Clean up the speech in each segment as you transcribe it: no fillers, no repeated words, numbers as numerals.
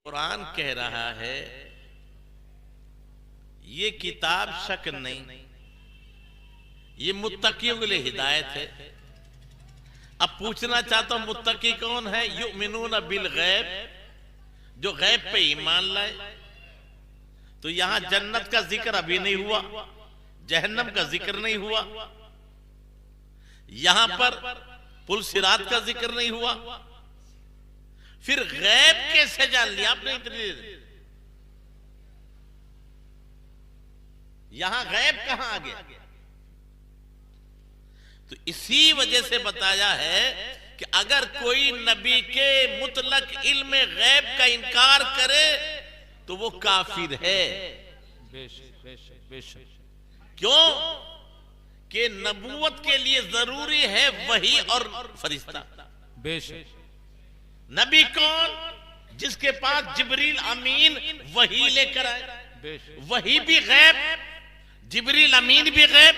कुरान कह रहा है ये किताब शक नहीं, ये मुत्तकियों के लिए हिदायत है। अब पूछना चाहता हूं मुत्तकी कौन है? युमिनून बिल गैब, जो गैब पे ईमान लाए। तो यहां जन्नत का जिक्र अभी नहीं हुआ, जहन्नम का जिक्र नहीं हुआ, यहां पर पुल सिरात का जिक्र नहीं हुआ। फिर गैब कैसे जान लिया आपने इतनी देर? यहां गैब कहां आ गया? तो इसी वजह से बताया है कि अगर कोई नबी के मुतलक इल्म गैब का इनकार करे तो वो काफिर है। बेशक बेशक बेशक। क्यों? कि नबूवत के लिए जरूरी है वही और फरिश्ता। बेशक। नबी कौन? जिसके पास जिब्रील अमीन वही लेकर आए। वही भी गैब, जिब्रील अमीन भी गैब,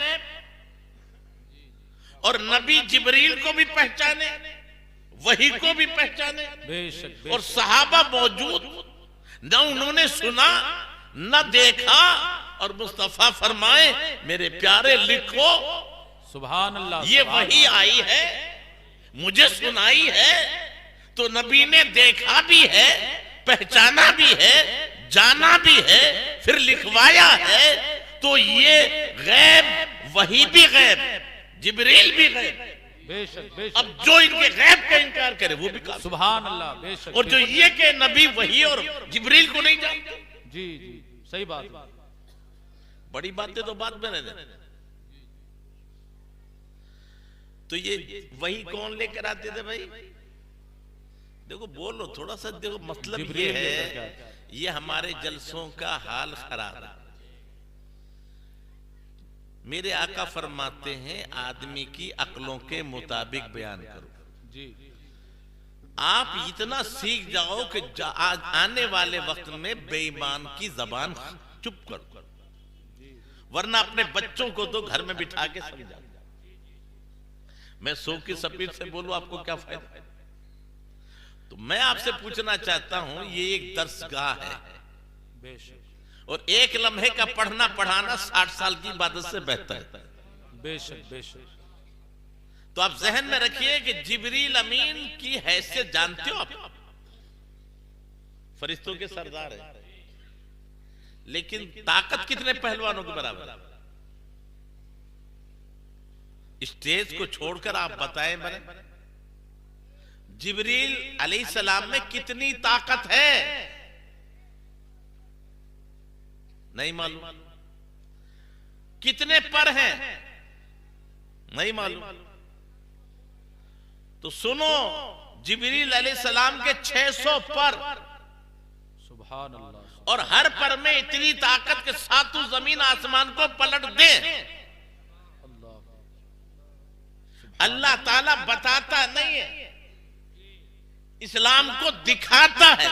और नबी जिब्रील को भी पहचाने, वही को भी पहचाने। बेशक। और सहाबा मौजूद, न उन्होंने सुना न देखा, और मुस्तफा फरमाए मेरे प्यारे लिखो सुभान अल्लाह। ये वही आई है, मुझे सुनाई है। तो नबी ने देखा भी है, पहचाना भी है, जाना भी है, फिर लिखवाया है। तो ये गैब, वही भी गैब, जिब्रील भी गैब। बेशक बेशक। अब जो इनके गैब का इनकार करे वो भी काफिर। सुभान अल्लाह। बेशक। और जो ये के नबी वही और जिब्रील को नहीं जानते, जी जी सही बात। बड़ी बातें तो बात में रहने। तो ये वही कौन लेकर आते थे भाई? देखो बोलो थोड़ा सा, देखो मतलब ये है, ये हमारे जलसों का हाल खराब है। मेरे आका फरमाते हैं आदमी की अक्लों के मुताबिक बयान करो। जी। आप इतना सीख जाओ कि आने वाले वक्त में बेईमान की जबान चुप करो, वरना अपने बच्चों को तो घर में बिठा के समझाओ। मैं सो की स्पीड से बोलूं आपको क्या फायदा? तो मैं आपसे पूछना चाहता हूं, ये एक दर्सगाह है। बेशक। और एक लम्हे का पढ़ना पढ़ाना 60 साल की इबादत से बेहतर है। बेशक बेशक। तो आप जहन में रखिए कि जिब्रील अमीन की हैसियत जानते हो आप? फरिश्तों के सरदार है, लेकिन ताकत कितने पहलवानों के बराबर? स्टेज को छोड़कर आप बताएं बने, जिब्रील अलैहिस्सलाम में कितनी ताकत है? नहीं मालूम। कितने पर हैं? नहीं मालूम। तो सुनो, जिब्रील अलैहिस्सलाम के 600 पर, सुभान अल्लाह। और हर पर में इतनी ताकत के सातों जमीन आसमान को पलट दे। अल्लाह ताला बताता नहीं है, इस्लाम को दिखाता है।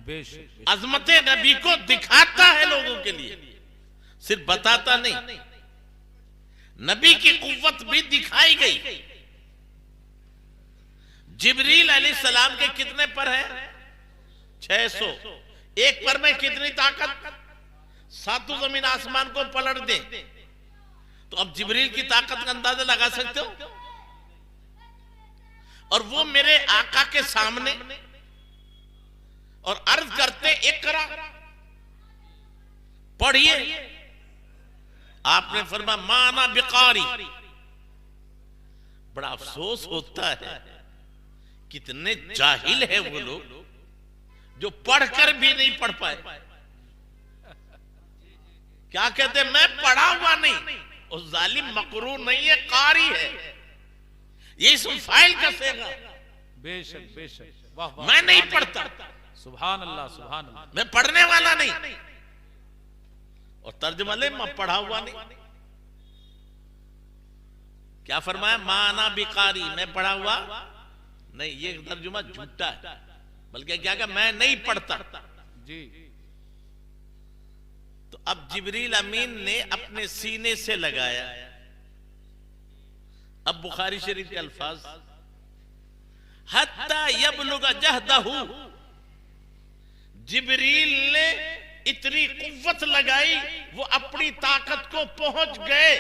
बेशक। अजमते नबी को दिखाता है लोगों के लिए, सिर्फ बताता नहीं। नबी की कुव्वत भी दिखाई गई। जिब्रील अलैहिस्सलाम के कितने पर है? 600। एक पर में कितनी ताकत? सातों जमीन आसमान को पलट दे। तो अब जिब्रील की ताकत का अंदाजा लगा सकते हो? और वो मेरे आका के सामने और अर्ज करते इकरा, पढ़िए। आपने फरमाया माना बिकारी। बड़ा अफसोस होता है, कितने जाहिल है वो लोग जो पढ़कर भी नहीं पढ़ पाए। क्या कहते? मैं पढ़ा हुआ नहीं। उस जालिम मकरूर नहीं है, कारी है। ये इसम फाइल कसेगा। बेशक बेशक। वाह वाह। मैं नहीं पढ़ता। सुभान अल्लाह सुभान अल्लाह। मैं पढ़ने वाला नहीं। और तर्जुमा ले, मैं पढ़ा हुआ नहीं। क्या फरमाया? माना बिकारी, मैं पढ़ा हुआ नहीं। ये तर्जुमा झूठा है, बल्कि क्या कहा? मैं नहीं पढ़ता। जी। तो अब जिब्रील अमीन ने अपने सीने से लगाया। अब बुखारी शरीफ के अल्फाज, हत्ता यबलुग जहदहू, जिब्रील ने इतनी कुव्वत लगाई, वो अपनी ताकत को पहुंच गए।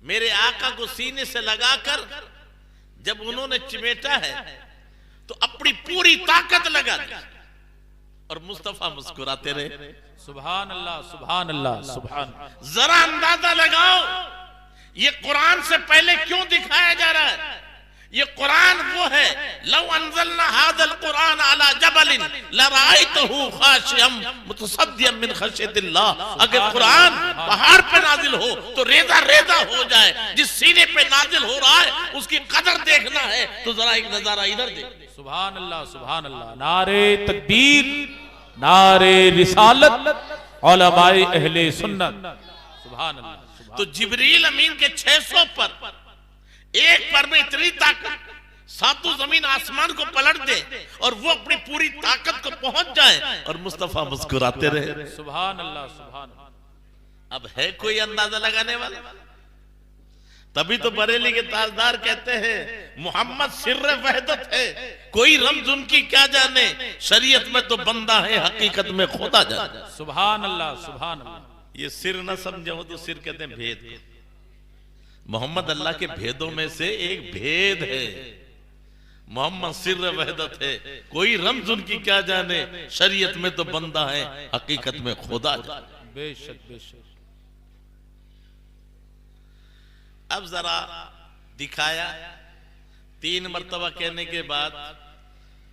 मेरे आका को सीने से लगाकर जब उन्होंने चिमेटा है तो अपनी पूरी ताकत लगा दी और मुस्तफा मुस्कुराते रहे। सुभान अल्लाह, सुभान अल्लाह, सुभान। जरा अंदाजा लगाओ ये कुरान से पहले क्यों दिखाया जा रहा है? ये कुरान वो है, लौ अंज़लना हाज़ल कुरान अला जबलिन लरायतहु खाशियम मुतसद्दियम मिन खश्यतिल्लाह। अगर कुरान पहाड़ पे नाजिल हो तो रेजा रेजा हो जाए। जिस सीने पे नाजिल हो रहा है उसकी कदर देखना है तो जरा एक नजारा इधर देख। सुभान अल्लाह, सुभान अल्लाह। नारे तकबीर, नारे रिसालत, उलमाए अहले सुन्नत। सुभान अल्लाह। तो जिब्रील अमीन के 600 पर एक पर में इतनी ताकत, सातों जमीन आसमान को पलट दे और वो अपनी पूरी ताकत को पहुंच जाए और मुस्तफा मुस्कुराते रहे। सुभान अल्लाह, सुभान अल्लाह। अब है कोई अंदाजा लगाने वाला? तभी तो बरेली के ताजदार कहते हैं मोहम्मद सिर्र वहदत है, कोई रमज उनकी क्या जाने, शरीयत में तो बंदा है हकीकत में खुदा जाने। सुभान अल्लाह, सुभान अल्लाह। ये सिर न समझो तो सिर कहते हैं भेद को। मोहम्मद अल्लाह के भेदों में से एक भेद है। मोहम्मद सिर्र वहदत है, कोई रमज उनकी क्या जाने, शरीयत में तो बंदा है हकीकत में खुदा जाने। बेशक, बेशक। अब जरा दिखाया, 3 मर्तबा कहने के बाद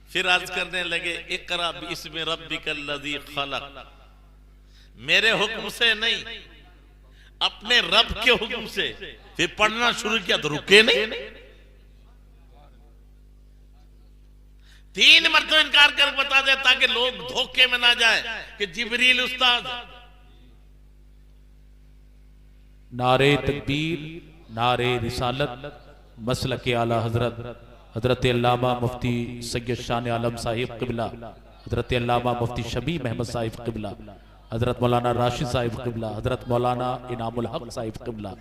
फिर अर्ज करने लगे इकरा बिस्मि रब्बिकल लज़ी खलक। मेरे हुक्म से नहीं, अपने रब के हुक्म से। फिर पढ़ना शुरू किया तो रुके नहीं। 3 मर्तबा इनकार कर बता दे ताकि लोग धोखे में ना जाए कि जिब्रील उस्ताद। नारे तकबीर, नारे रिसालत, मसलक आला हजरत हजरत अल्लामा मुफ्ती सैयद शान आलम साहिब क़िबला, हजरत अल्लामा मुफ्ती शबी महमद साहिब क़िबला, हजरत मौलाना राशिद साहिब क़िबला, हजरत मौलाना इनामुल हक साहिब क़िबला,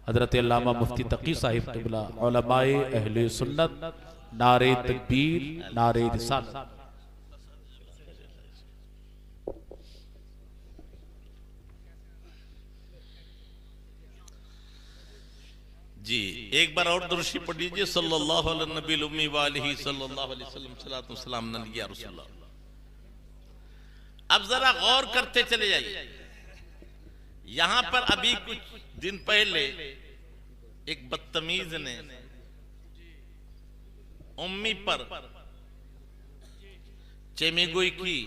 हजरत अल्लामा मुफ्ती तकी साहिब क़िबला, उलमाए अहले सुन्नत। नारे तकबीर, नारे रिसालत। जी एक बार और दुरूशी पढ़ लीजिए सल्लल्लाहु अलैहि नबी उम्मी व आलिही सल्लल्लाहु अलैहि वसल्लम सलातो सलाम या रसूलल्लाह। अब जरा गौर करते चले जाइए। यहां पर अभी कुछ दिन पहले एक बदतमीज ने उम्मी पर चेमेगोई की।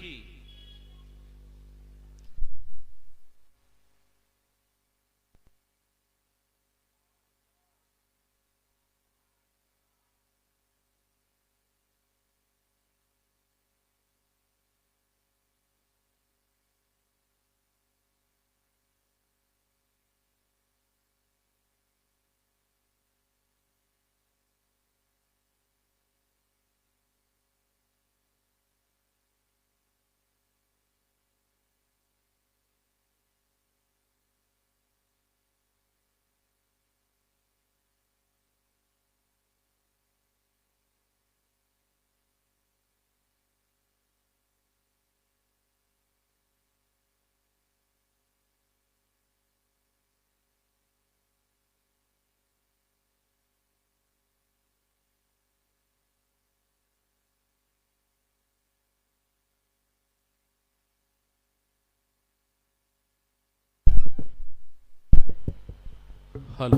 हेलो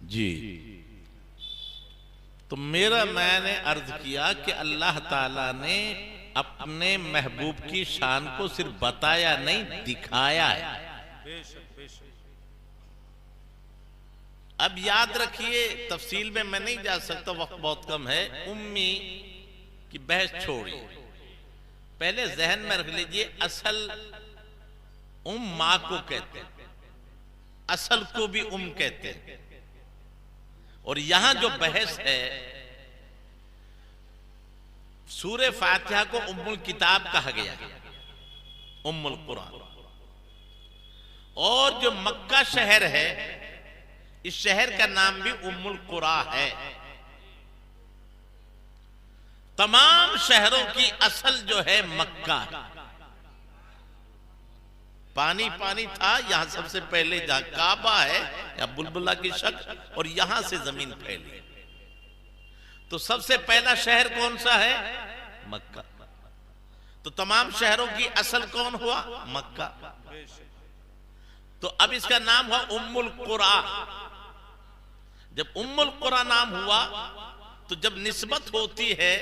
जी। तो मैंने अर्ज किया कि अल्लाह ताला ने अपने महबूब की शान को सिर्फ बताया नहीं, दिखाया है। अब याद रखिए, तफसील में मैं नहीं जा सकता, वक्त बहुत कम है। उम्मी की बहस छोड़िए, पहले जहन में रख लीजिए असल मां को कहते हैं, असल को भी कहते हैं। और यहां जो बहस है, सूरे फातिहा को उम्मुल किताब कहा गया, उम्मुल कुरान। और जो मक्का शहर है, इस शहर का नाम भी उम्मुल कुरा है। तमाम शहरों की असल जो है मक्का है। पानी पानी था यहां सबसे पहले, जहां काबा है या बुलबुला की शक्ल, और यहां से जमीन फैली। तो सबसे पहला शहर कौन सा है? मक्का। तो तमाम शहरों की असल कौन हुआ? मक्का। तो अब इसका नाम हुआ उम्मुल कुरा। जब उम्मुल कुरा नाम हुआ तो जब निस्बत होती है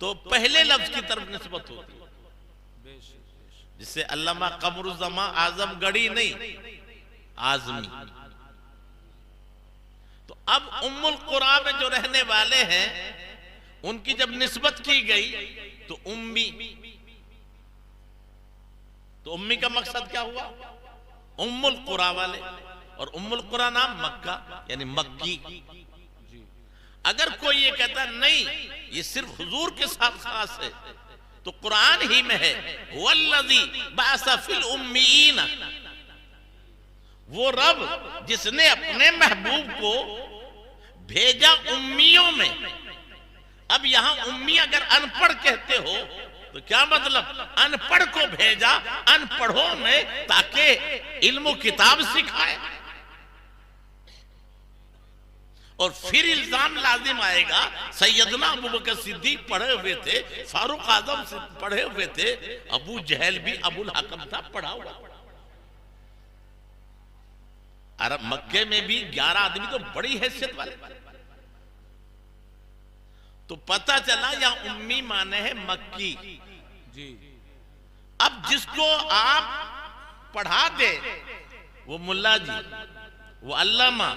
तो पहले लफ्ज की तरफ निस्बत होती है, जिससे अल्लामा कमरुज़्ज़मा आजमगढ़ी नहीं, आजमी। तो अब उम्मुल कुरा में जो रहने वाले हैं उनकी जब निस्बत की गई तो उम्मी। तो उम्मी का मकसद क्या हुआ? उम्मुल कुरा वाले, और उम्मुल कुरा नाम मक्का यानी मक्की। अगर कोई ये कहता नहीं ये सिर्फ हुजूर के साथ खास है, तो कुरान ही में है वल्लज़ी बअसा फिल उम्मीयीन, वो रब जिसने अपने महबूब को भेजा उम्मियों में। अब यहां उम्मी अगर अनपढ़ कहते हो तो क्या मतलब? अनपढ़ को भेजा अनपढ़ों में ताकि इल्म किताब सिखाए। और फिर इल्जाम लाजिम आएगा सैयदना अबू बकर सिद्दीक पढ़े हुए थे, फारूक आजम से पढ़े हुए थे, अबू जहल भी अबुल हकम था पढ़ा हुआ। अरब मक्के में भी 11 आदमी तो बड़ी हैसियत वाले। तो पता चला यहां उम्मी माने है मक्की जी। अब जिसको आप पढ़ा दे वो मुल्ला जी, वो अल्लामा,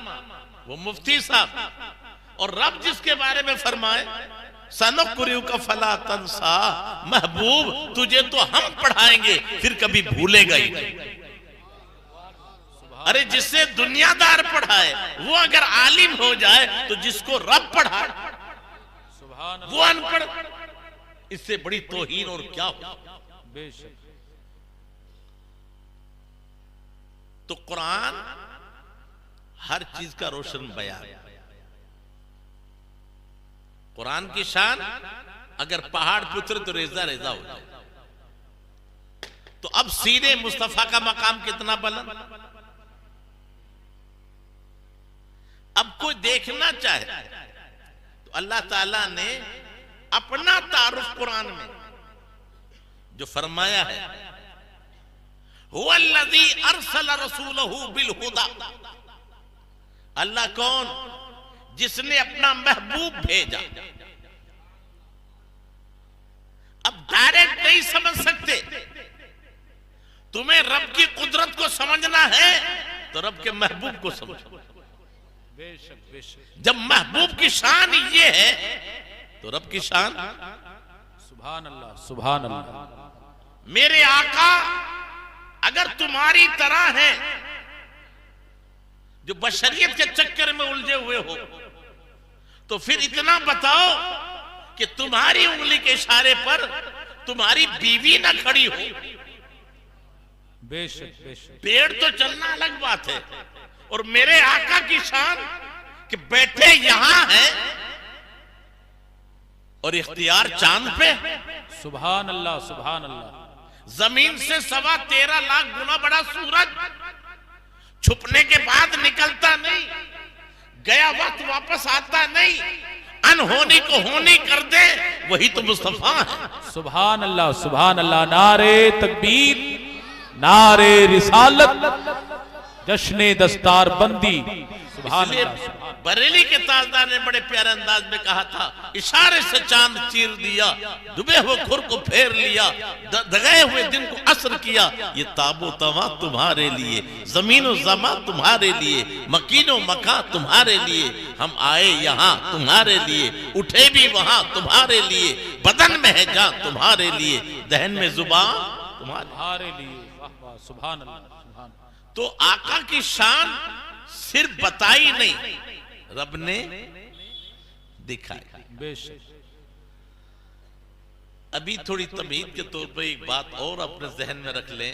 वो मुफ्ती साहब, और रब जिसके बारे में फरमाए सनुक़रिउ का फला तंसा, महबूब तुझे तो हम पढ़ाएंगे फिर कभी भूलेगा ही नहीं। अरे जिससे दुनियादार पढ़ाए वो अगर आलिम हो जाए तो जिसको रब पढ़ाए वो अनपढ़, इससे बड़ी तौहीन और क्या हो? बेशक। तो कुरान हर चीज का रोशन बयान। कुरान की शान अगर पहाड़ पुत्र तो रेजा रेजा हो जाए। तो अब सीने मुस्तफा का मकाम कितना बुलंद। अब कोई देखना चाहे तो अल्लाह ताला ने अपना तारुफ कुरान में जो फरमाया है, हुवल्लज़ी अरसला रसूलहू बिल हुदा। अल्लाह कौन? जिसने अपना महबूब भेजा। अब डायरेक्ट नहीं समझ सकते, तुम्हें रब की कुदरत को समझना है तो रब के महबूब को समझो। बेशक बेशक। जब महबूब की शान ये है तो रब की शान सुभान अल्लाह सुभान अल्लाह। मेरे आका अगर तुम्हारी तरह है जो बशरियत के चक्कर में उलझे हुए हो, तो फिर इतना बताओ कि तुम्हारी उंगली के इशारे पर तुम्हारी बीवी ना खड़ी हो। बेशक बेशक। पेड़ तो चलना अलग बात है, और मेरे आका की शान कि बैठे यहां है और इख्तियार चांद पे। सुभान अल्लाह सुभान अल्लाह। जमीन से 13.25 लाख गुना बड़ा सूरज छुपने के बाद निकलता नहीं, गया वक्त वापस आता नहीं, अनहोनी को होनी कर दे, वही तो मुस्तफा है। सुभान अल्लाह सुभान अल्लाह। नारे तकबीर, नारे रिसालत, जश्ने दस्तार बंदी। सुभान अल्लाह। बरेली के ताजदार ने बड़े प्यारे अंदाज में कहा था, इशारे से चांद चीर दिया, डूबे हुए खुर को फेर लिया, दगाए हुए दिन को असर किया। ये ताबो तवा तुम्हारे लिए, जमीनो जमा तुम्हारे लिए, मकीनो मका तुम्हारे लिए। हम आए यहाँ तुम्हारे लिए, उठे भी वहां तुम्हारे लिए, बदन में है जान तुम्हारे लिए, दहन में जुबान तुम्हारे लिए। वाह वाह सुभान अल्लाह। तो आका की शान सिर्फ बताई नहीं, रब ने दिखाई। बेशक। अभी थोड़ी तमीद के तौर पर एक बात और अपने जहन में रख लें।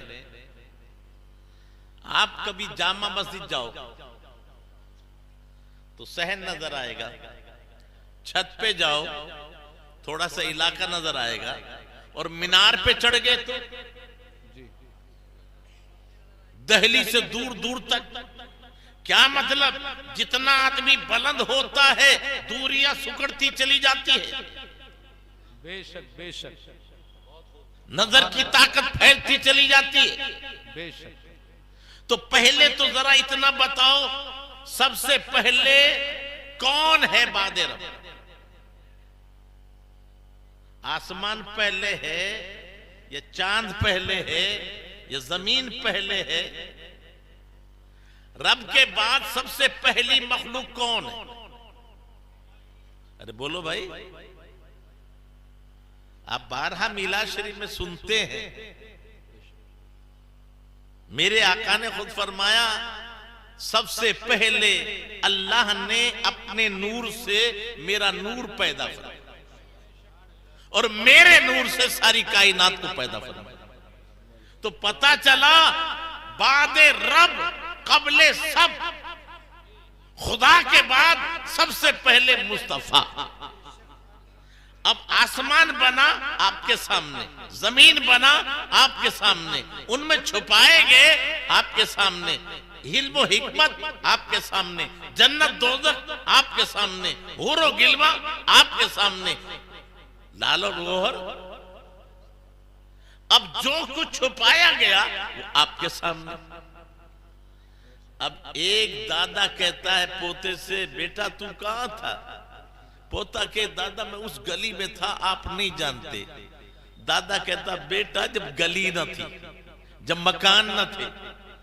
आप कभी जामा मस्जिद जाओ तो सहन नजर आएगा, छत पे जाओ थोड़ा सा इलाका नजर आएगा, और मीनार पे चढ़ गए तो दहली से दूर दूर तक। क्या मतलब, जितना आदमी बुलंद होता है दूरियां सुकड़ती चली जाती है। बेशक बेशक, नजर की ताकत फैलती चली जाती है। बेशक। तो पहले तो जरा इतना बताओ, सबसे पहले कौन है बादे रब? आसमान पहले है या चांद पहले है या जमीन पहले है? रब के बाद सबसे पहली मखलूक कौन है? अरे बोलो भाई। आप 12 मीलाद शरीफ में सुनते हैं, मेरे आका ने खुद फरमाया, सबसे पहले अल्लाह ने अपने नूर से मेरा नूर पैदा फरमाया और मेरे नूर से सारी कायनात को पैदा फरमाया। तो पता चला बादे रब, कबले सब, खुदा के बाद सबसे पहले मुस्तफा। अब आसमान बना आपके सामने, जमीन बना आपके सामने, उनमें छुपाए गए आपके सामने, हिल्म व हिकमत आपके सामने, जन्नत दोज़ख आपके सामने, हूर व गिलमा आपके सामने, लाल और गोहर। अब जो कुछ छुपाया गया वो आपके सामने। अब एक दादा कहता है पोते से, बेटा तू कहां था? पोता के, दादा मैं उस गली में था, आप नहीं जानते। दादा कहता, बेटा जब गली न थी, जब मकान न थे,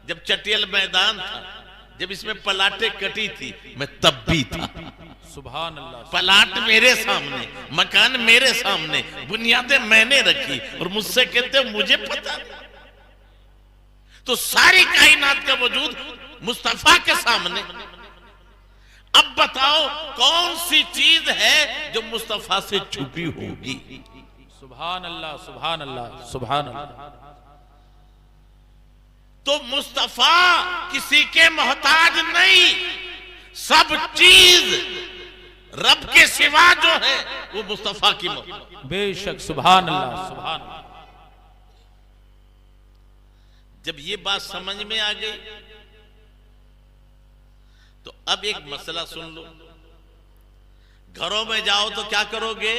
जब चटियल मैदान था, जब इसमें पलाटे कटी थी, मैं तब भी था। सुभान अल्लाह। पलाट मेरे सामने, मकान मेरे सामने, बुनियादें मैंने रखी, और मुझसे कहते मुझे पता। तो सारी कायनात का वजूद मुस्तफा के सामने। अब बताओ कौन सी चीज है जो मुस्तफा से छुपी होगी? सुभान अल्लाह, सुभान अल्लाह, सुभान अल्लाह। तो मुस्तफा किसी के मोहताज नहीं, सब चीज रब के सिवा जो है वो मुस्तफा की मोहताज। बेशक, सुभान अल्लाह, सुभान अल्लाह। जब ये बात समझ में आ गई तो अब एक मसला सुन लो। घरों में जाओ तो क्या करोगे?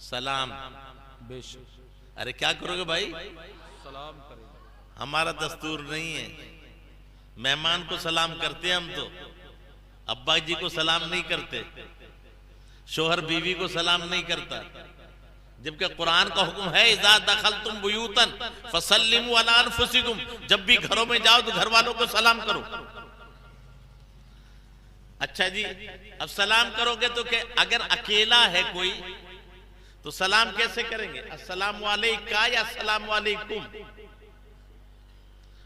सलाम। बेशक। अरे क्या करोगे भाई? सलाम करेंगे। हमारा दस्तूर नहीं है, मेहमान को सलाम करते हैं हम तो, अब्बा जी को सलाम नहीं करते, शोहर बीवी को सलाम नहीं करता, जबकि कुरान का हुक्म है, इज़ा दखलतुम बुयूतन फसल्लिमू अला अनफुसिकुम, जब भी घरों में जाओ तो घर वालों को सलाम करो। अच्छा जी, अब सलाम करोगे तो क्या, अगर अकेला है कोई तो सलाम कैसे करेंगे? अस्सलाम वालेका या अस्सलाम वालेकुम?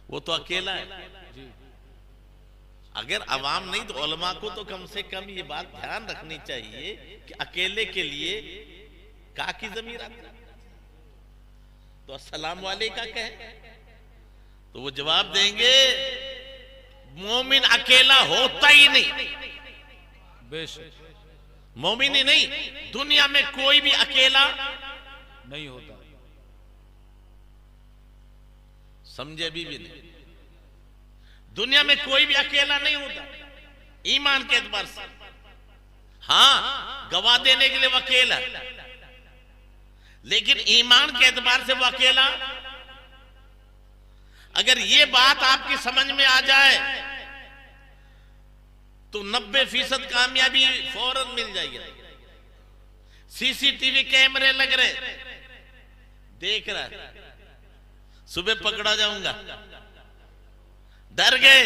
वो तो अकेला है। अगर अवाम नहीं तो उलमा को तो कम से कम ये बात ध्यान रखनी चाहिए कि अकेले के लिए का की ज़मीर आता, तो अस्सलाम वालेका कहे तो वो जवाब देंगे मोमिन अकेला होता ही नहीं। बेशक। मोमिन ही नहीं, दुनिया में कोई भी अकेला नहीं होता। समझे भी नहीं, दुनिया में कोई भी अकेला नहीं होता ईमान के एतबार से। हाँ, गवाह देने के लिए वो अकेला, लेकिन ईमान के एतबार से वो अकेला। अगर ये बात आपकी समझ में आ जाए तो 90% कामयाबी फौरन मिल जाएगी। सीसीटीवी कैमरे लग रहे, देख रहा है, सुबह पकड़ा जाऊंगा, डर गए।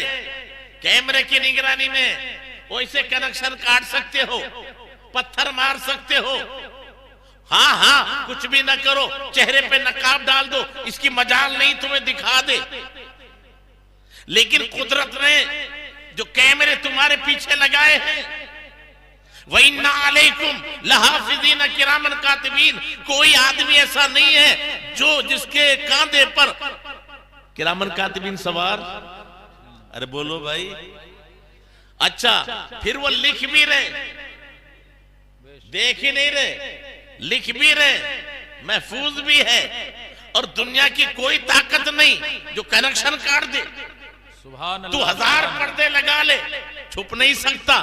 कैमरे की निगरानी में वैसे कनेक्शन काट सकते हो, पत्थर मार सकते हो, हाँ हाँ कुछ भी ना करो, चेहरे पे नकाब डाल दो, इसकी मजाल नहीं तुम्हें दिखा दे। लेकिन कुदरत ने जो कैमरे तुम्हारे पीछे लगाए हैं, वइन्ना अलैकुम लहाफिज़ीन किरामन कातिबीन, कोई आदमी ऐसा नहीं है जो जिसके कांधे पर किरामन कातिबीन सवार। अरे बोलो भाई। अच्छा, फिर वो लिख भी रहे, देख ही नहीं रहे, लिख भी रहे, महफूज भी है, और दुनिया की कोई ताकत नहीं जो कनेक्शन काट दे। सुभान तू अल्लाह। 1000 पर्दे लगा ले, छुप नहीं सकता।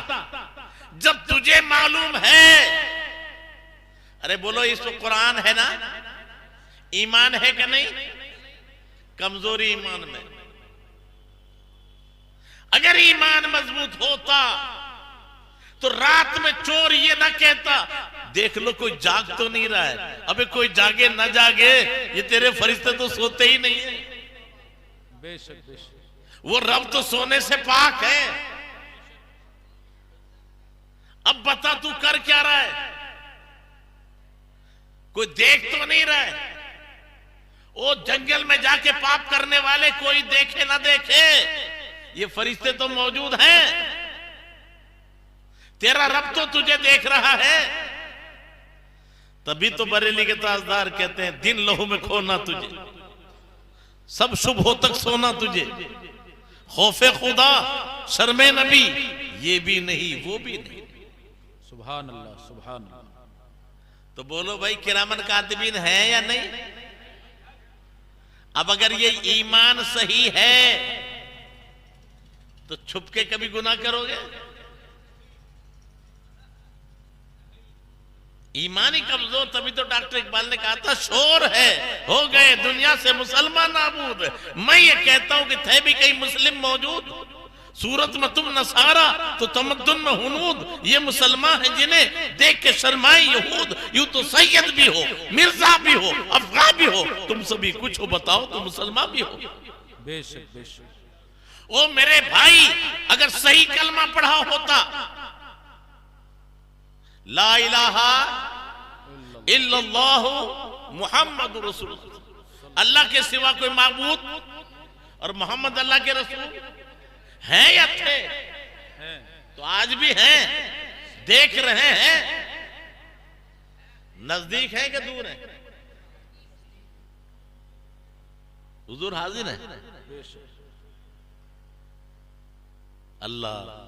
जब तुझे मालूम है, अरे बोलो इस तो कुरान है ना, ईमान है कि नहीं? कमजोरी ईमान में। अगर ईमान मजबूत होता तो रात में चोर ये ना कहता देख लो कोई जाग तो नहीं रहा है। अबे कोई जागे ना जागे, ये तेरे फरिश्ते तो सोते ही नहीं है। बेशक बेशक। वो रब तो सोने से पाक है। अब बता तू कर क्या रहा है? कोई देख तो नहीं रहा है। वो जंगल में जाके पाप करने वाले कोई देखे ना देखे, ये फरिश्ते तो मौजूद हैं। तेरा रब तो तुझे देख रहा है। तभी तो बरेली के ताजदार कहते हैं दिन लहू में खोना तुझे, सब शुभ हो तक सोना तुझे, खौफे खुदा शर्मे नबी ये भी नहीं वो भी नहीं। सुभान अल्लाह सुभान अल्लाह। तो बोलो भाई किरामन कातिबीन है या नहीं? अब अगर ये ईमान सही है तो छुप के कभी गुनाह करोगे? ईमान ही कमजोर। तभी तो डॉक्टर इकबाल ने कहा था शोर है हो गए दुनिया से मुसलमान नाबूद। मैं ये कहता हूं कि थे भी कई मुस्लिम मौजूद, सूरत में तुम नसारा तो तमद्दुन में हुनूद। ये मुसलमान है जिन्हें देख के शर्माए यहूद। यूं तो सैयद भी हो, मिर्जा भी हो, अफगा भी हो, तुम सभी कुछ हो बताओ तो मुसलमान भी हो। बेशक बेशक। ओ मेरे भाई, अगर सही कलमा पढ़ा होता ला इलाहा इल्लल्लाहु मुहम्मदुर रसूलुल्लाह, अल्लाह के सिवा कोई माबूद और मोहम्मद अल्लाह के रसूल हैं या थे? तो आज भी हैं, देख रहे हैं। नजदीक है कि दूर है? हुजूर हाजिर है। अल्लाह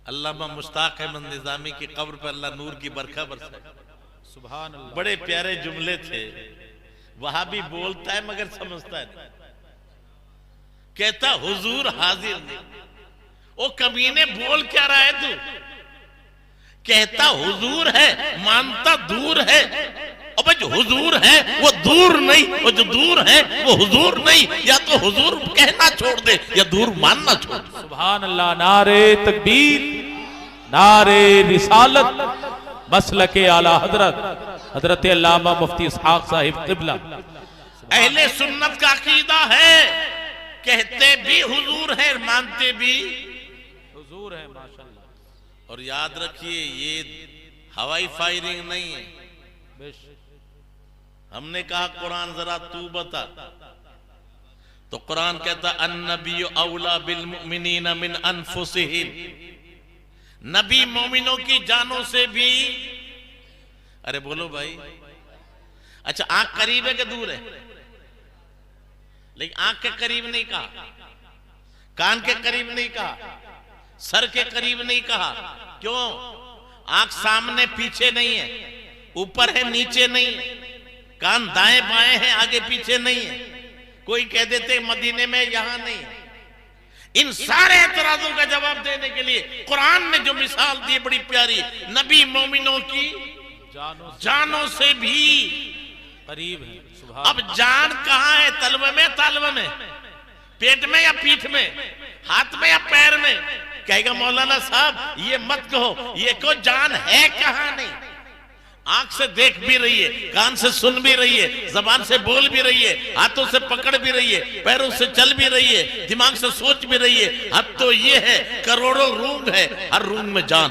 अल्लामा मुश्ताक अहमद निजामी की कब्र पर अल्लाह नूर की बरखा बरसाए। सुभान अल्लाह। बड़े प्यारे जुमले थे। वहां भी बोलता है मगर समझता है। कहता हुजूर हाजिर नहीं। ओ कमीने बोल क्या रहा है तू? कहता हुजूर है, मानता दूर है। अब जो हुजूर है वो दूर नहीं, वो जो दूर है वो हुजूर नहीं। या तो हुजूर कहना छोड़ दे या दूर मानना छोड़ दे। सुभान अल्लाह। नारे तकबीर, नारे रिसालत, मसलके आला हजरत हजरत अल्लामा मुफ्ती इसहाक साहिब क़िबला। अहले सुन्नत का अकीदा है, कहते भी हुजूर है, मानते भी हुजूर है माशाअल्लाह। और याद रखिए ये हवाई फायरिंग नहीं है। बेशक। हमने कहा कुरान जरा तू बता, तो कुरान कहता अन्नबिय्यु औला बिल मुमिनीना मिन अनफुसिहिम, नबी मोमिनों की जानों से भी। अरे बोलो भाई। अच्छा आंख करीब है कि दूर है? लेकिन आंख के करीब नहीं कहा, कान के करीब नहीं कहा, सर के करीब नहीं कहा। क्यों? आंख सामने पीछे नहीं है, ऊपर है नीचे नहीं है, कान दाएं बाएं है आगे पीछे नहीं है। कोई कह देते मदीने में यहां नहीं है। इन सारे एतराजों का जवाब देने के लिए कुरान ने जो मिसाल दी बड़ी प्यारी, नबी मोमिनों की जानों से भी करीब है। सुभान। अब जान कहां है? तलवे में, तालवे में, पेट में या पीठ में, हाथ में या पैर में? कहेगा मौलाना साहब ये मत कहो, ये को जान है कहां? नहीं। आंख से देख भी रही है, कान से सुन भी रही है, जबान से बोल भी रही है, हाथों से पकड़ भी रही है, पैरों से चल भी रही है, दिमाग से सोच भी रही है। अब तो ये है करोड़ों रूम है, हर रूम में जान।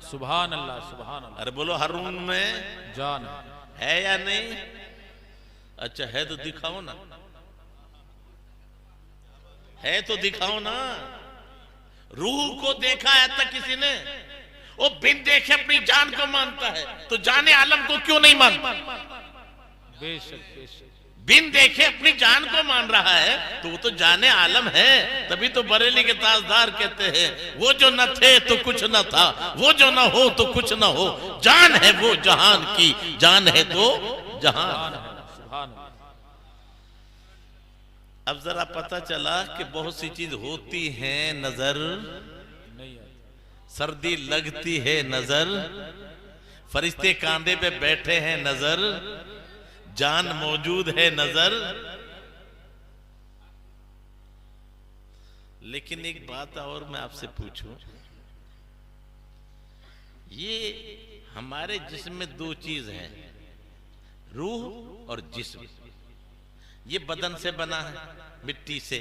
सुभान अल्लाह सुभान अल्लाह। अरे बोलो हर रूम में जान है या नहीं? अच्छा है तो दिखाओ ना, है तो दिखाओ ना। रूह को देखा है तक किसी ने? वो बिन देखे अपनी जान को मानता है, तो जाने आलम को क्यों नहीं मानता? बेशक बेशक। बिन देखे अपनी जान को मान रहा है तो वो तो जाने आलम है। तभी तो बरेली के ताजदार कहते हैं वो जो न थे तो कुछ न था, वो जो न हो तो कुछ न हो, जान है वो जहान की, जान है तो जहान। अब जरा पता चला कि बहुत सी चीज होती हैं नजर नहीं, सर्दी लगती है नजर, फरिश्ते कांधे पे बैठे हैं नजर, जान मौजूद है नजर। लेकिन एक बात और मैं आपसे पूछूं, ये हमारे जिस्म में दो चीज हैं, रूह और जिस्म। ये बदन से बना है, मिट्टी से,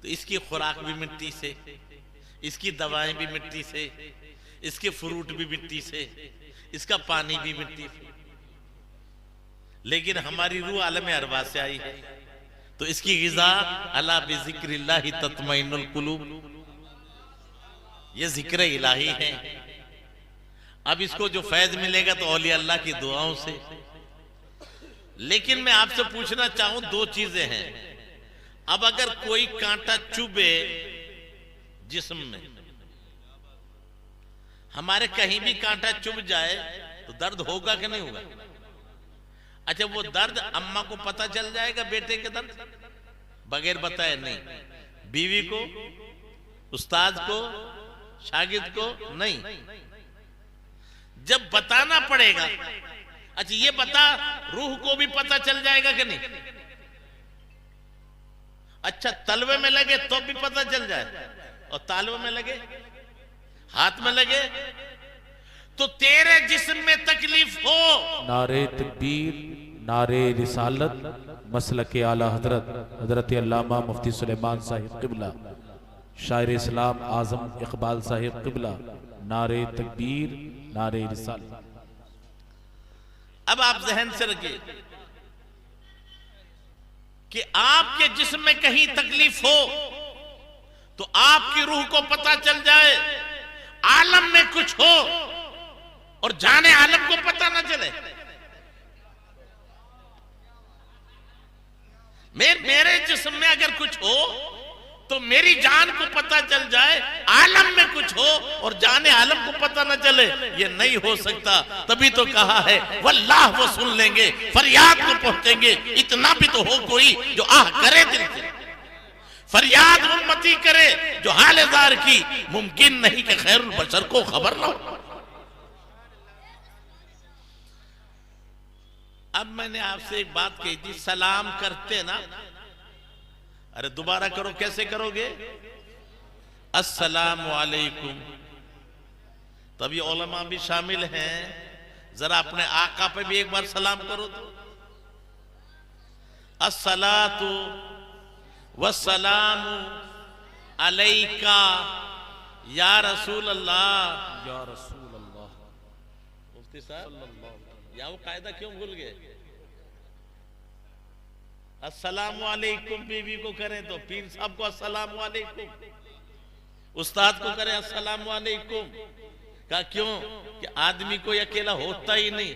तो इसकी खुराक भी मिट्टी से, इसकी दवाएं भी मिट्टी से, इसके फ्रूट भी मिट्टी से, इसका पानी भी मिट्टी से। लेकिन हमारी रूह आलम अरवा से आई है, तो इसकी गिज़ा अला बिज़िक्रिल्लाहि तत्मइन्नुल कुलूब, ये जिक्र इलाही है। अब इसको जो फैज मिलेगा तो औलिया अल्लाह की दुआओं से। लेकिन मैं आपसे पूछना चाहूं, दो चीजें हैं। अब अगर कोई कांटा चुभे जिस्म में, हमारे कहीं भी कांटा चुभ जाए तो दर्द होगा कि नहीं होगा? अच्छा, वो दर्द अम्मा को पता चल जाएगा बेटे के दर्द बगैर बताए? नहीं। बीवी को, उस्ताद को, शागिर्द को नहीं, जब बताना पड़ेगा। अच्छा ये बता, रूह को भी पता चल जाएगा कि नहीं? अच्छा, तलवे में लगे तो भी पता चल जाए, और तालवे में लगे, हाथ में लगे, तो तेरे जिस्म में तकलीफ हो। नारे तकबीर, नारे रिसालत, मसलक आला हजरत हजरत अल्लामा मुफ्ती सुलेमान साहिब क़िबला, शायर इस्लाम आजम इकबाल साहिब क़िबला, नारे तकबीर, नारे रिसालत। अब आप जहन से रखिए कि आपके जिस्म में कहीं तकलीफ हो तो आपकी रूह को पता चल जाए, आलम में कुछ हो और जाने आलम को पता ना चले। मेरे जिस्म में अगर कुछ हो तो मेरी जान को पता चल जाए, आलम में कुछ हो और जाने आलम को पता न चले, ये नहीं हो सकता। तभी तो कहा है वल्लाह वो सुन लेंगे, फरियाद को पहुंचेंगे। इतना भी तो हो कोई जो आह करे दिल से, फरियाद उम्मती करे जो हालेदार की, मुमकिन नहीं कि खैरुल बशर को खबर ना हो। अब मैंने आपसे एक बात कही थी, सलाम करते ना, अरे दोबारा करो, कैसे करोगे? अस्सलामु अलैकुम। तभी उलमा भी शामिल हैं, जरा अपने आका पे भी एक बार सलाम करो तो। अस्सलातु वस्सलामु अलैका या रसूल अल्लाह, या रसूल अल्लाह। मुफ्ती साहब या वो कायदा क्यों भूल गए? अस्सलामु अलैकुम बीवी को करें तो पीर साहब को अस्सलामु अलैकुम, उस्ताद को करें अस्सलामु अलैकुम। का क्यों? कि आदमी कोई अकेला होता ही नहीं।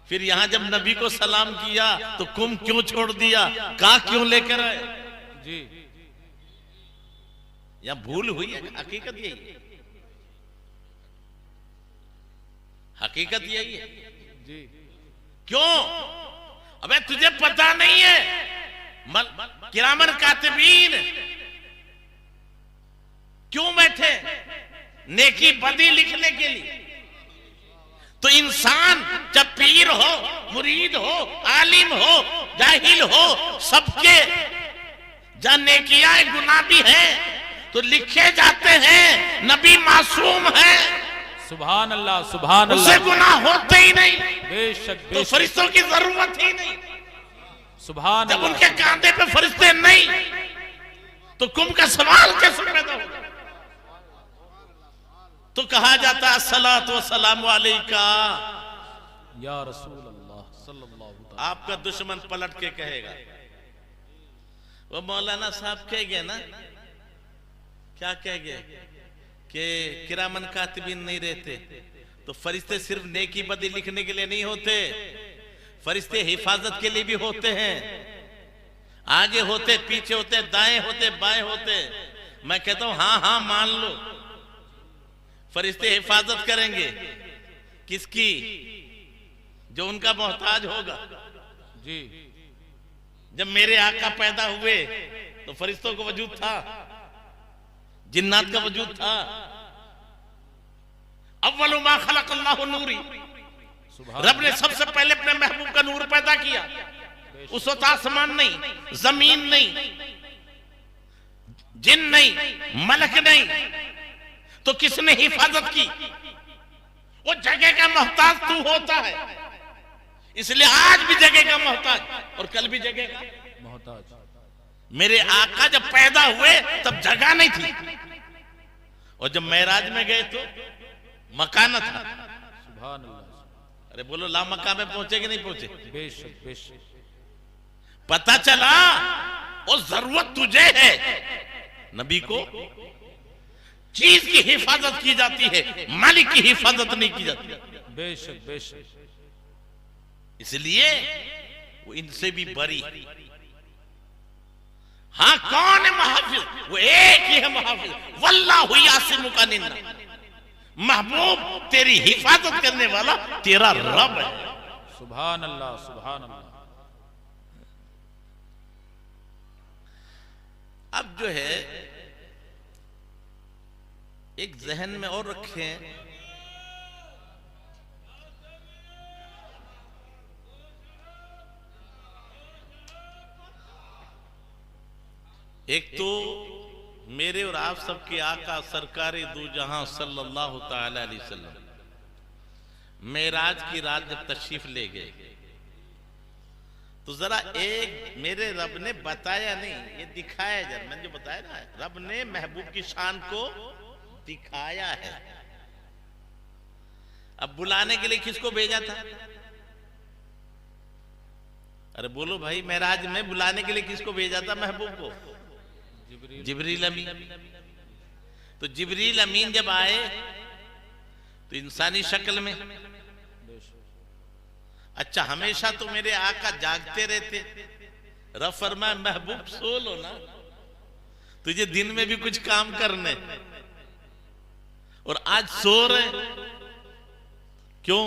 फिर यहां जब नबी को सलाम किया तो कुम क्यों छोड़ दिया, का क्यों लेकर आए जी? यहां भूल हुई है, हकीकत यही है, हकीकत यही है जी। क्यों? अबे तुझे पता नहीं है, किरामन कातिबीन क्यों बैठे? नेकी बदी लिखने के लिए। तो इंसान जब पीर हो, मुरीद हो, आलिम हो, जाहिल हो, सबके जहां नेकियां गुनाह भी हैं तो लिखे जाते हैं। नबी मासूम है, सुभान अल्लाह, सुभान अल्लाह, उससे गुनाह होते ही नहीं, बेशक तो फरिश्तों की जरूरत ही नहीं। सुभान जब अल्लाह। उनके कांधे पे फरिश्ते नहीं तो कुम का सवाल कैसे पैदा होगा? तो कहा जाता है अस्सलातु वस्सलामु अलैका या रसूल अल्लाह सल्लल्लाहु अलैहि वसल्लम। आपका दुश्मन पलट के कहेगा, वो मौलाना साहब कह गए ना, क्या कह गए कि किरामन कातिबीन नहीं रहते, तो फरिश्ते सिर्फ नेकी बदी लिखने के लिए नहीं होते, फरिश्ते हिफाजत के लिए भी होते हैं, आगे होते, पीछे होते, दाएं होते, बाएं होते। मैं कहता हूं हाँ हाँ मान लो, फरिश्ते हिफाजत करेंगे किसकी? जो उनका मोहताज होगा जी। जब मेरे आका पैदा हुए तो फरिश्तों का वजूद था, जिन्नात का वजूद था। अव्वलु मा खलक़ल्लाहु नूरी, रब ने सबसे पहले अपने महबूब का नूर पैदा किया। उस वक्त आसमान नहीं, जमीन नहीं, जिन नहीं, मलक नहीं, तो किसने हिफाजत की? वो जगह का मोहताज तू होता है, इसलिए आज भी जगह का मोहताज और कल भी जगह का मोहताज। मेरे आका जब पैदा हुए तब जगह नहीं थी, और जब मेराज में गए तो मकान था। सुभान अल्लाह। अरे बोलो ला मक्का में पहुंचे कि नहीं पहुंचे? बेशक बेशक। पता चला वो जरूरत तुझे है, नबी को चीज की हिफाजत की जाती है, मालिक की हिफाजत नहीं की जाती। बेशक बेशक। इसलिए वो इनसे भी बरी। हाँ कौन है मुहाफिज? वो एक ही है मुहाफिज, वल्लाहु यासिमुका मिन्ना। महबूब तेरी हिफाजत करने वाला तेरा रब है। सुभान अल्लाह सुभान अल्लाह। अब जो है एक जहन में और रखें, एक तो मेरे और आप सबके आका सरकारे दो जहां सल्लल्लाहु ताला अलैहि वसल्लम मेराज की रात जब तशरीफ ले गए तो जरा एक मेरे रब ने बताया नहीं, ये दिखाया। जरा मैंने जो बताया ना, रब ने महबूब की शान को दिखाया है। अब बुलाने के लिए किसको भेजा था? अरे बोलो भाई, मेराज में बुलाने के लिए किसको भेजा था? महबूब को, जिब्रील अमीन। तो जिब्रील अमीन जब आए तो इंसानी शक्ल में। अच्छा, हमेशा तो मेरे आका जागते रहते, रब फरमाए महबूब सो लो ना, तुझे दिन में भी कुछ काम करने, और आज सो रहे। क्यों?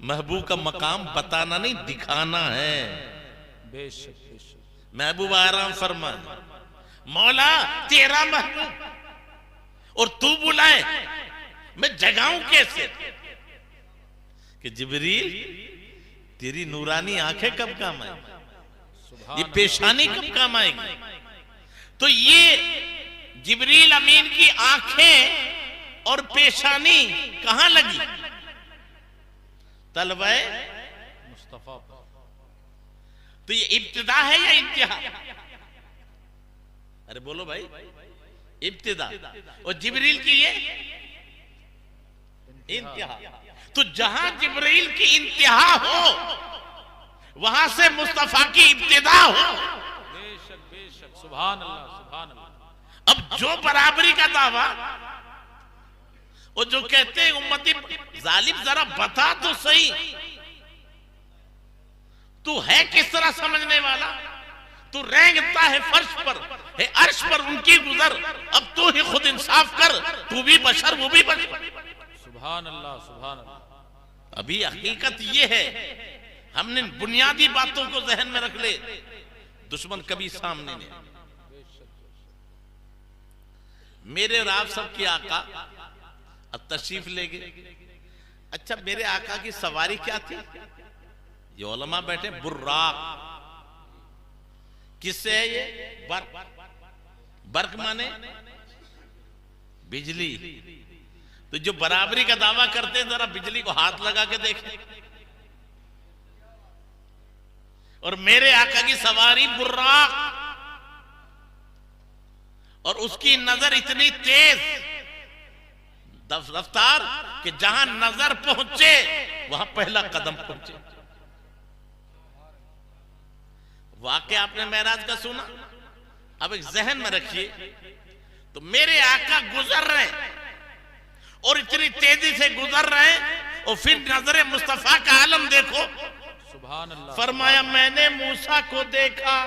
महबूब का मकाम बताना नहीं, दिखाना है। बेशक बेशक। महबूब आराम फरमाए, मौला तेरा महबूब और तू बुलाए, मैं जगाऊं कैसे? कि जिब्रील तेरी नूरानी आंखें कब काम आएगी, ये पेशानी कब काम आएगी? तो ये जिब्रील अमीन की आंखें और पेशानी कहां लगी? तलवाए मुस्तफा। तो ये इब्तिदा है या इंतहा? अरे बोलो भाई, इब्तिदा। और जिब्रील की ये इंतहा। तो जहां जिब्रील की इंतहा हो वहां से मुस्तफा की इब्तिदा हो। बेशक बेशक। सुभान अल्लाह सुभान अल्लाह। अब जो बराबरी का दावा, और जो कहते हैं उम्मती जालिम, जरा बता तो सही तू है किस तरह समझने वाला? तू रेंगता है फर्श पर, है अर्श पर उनकी गुजर, अब तू ही खुद इंसाफ कर, तू भी बशर वो भी बशर। सुभान अल्लाह सुभान अल्लाह। अभी हकीकत ये है, हमने बुनियादी बातों को जहन में रख ले, दुश्मन कभी सामने नहीं। मेरे और आप सबके आका अब तशरीफ ले गए। अच्छा, मेरे आका की सवारी क्या थी? ये उलमा बैठे, बुर्राक। किससे है ये? बर्क। बर्क माने बिजली। तो जो बराबरी का दावा करते हैं, जरा बिजली को हाथ लगा के देखें। और मेरे आका की सवारी बुर्राक, और उसकी नजर इतनी तेज रफ्तार कि जहां नजर पहुंचे वहां पहला कदम पहुंचे। वाकई आपने मेराज का सुना। अब एक जहन में रखिए, तो मेरे आका गुजर रहे हैं और इतनी तेजी से गुजर रहे हैं, और फिर नजरे मुस्तफा का आलम देखो, सुभान अल्लाह। फरमाया मैंने मूसा को देखा,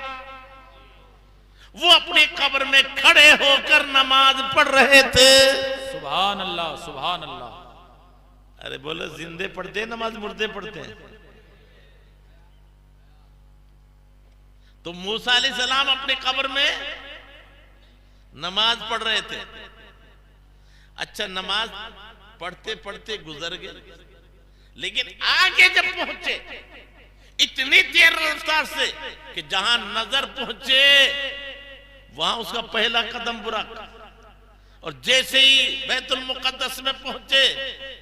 वो अपनी कब्र में खड़े होकर नमाज पढ़ रहे थे। सुभान अल्लाह, सुभान अल्लाह। अरे बोलो, जिंदे पढ़ते हैं नमाज, मुर्दे पढ़ते हैं? तो मूसा अलैहिस्सलाम अपने कब्र में नमाज पढ़ रहे थे। अच्छा, नमाज पढ़ते पढ़ते गुजर गए, लेकिन आगे जब पहुंचे इतनी तेज रफ्तार से कि जहां नजर पहुंचे वहां उसका पहला कदम बुरा, और जैसे ही बैतुल मुकद्दस में पहुंचे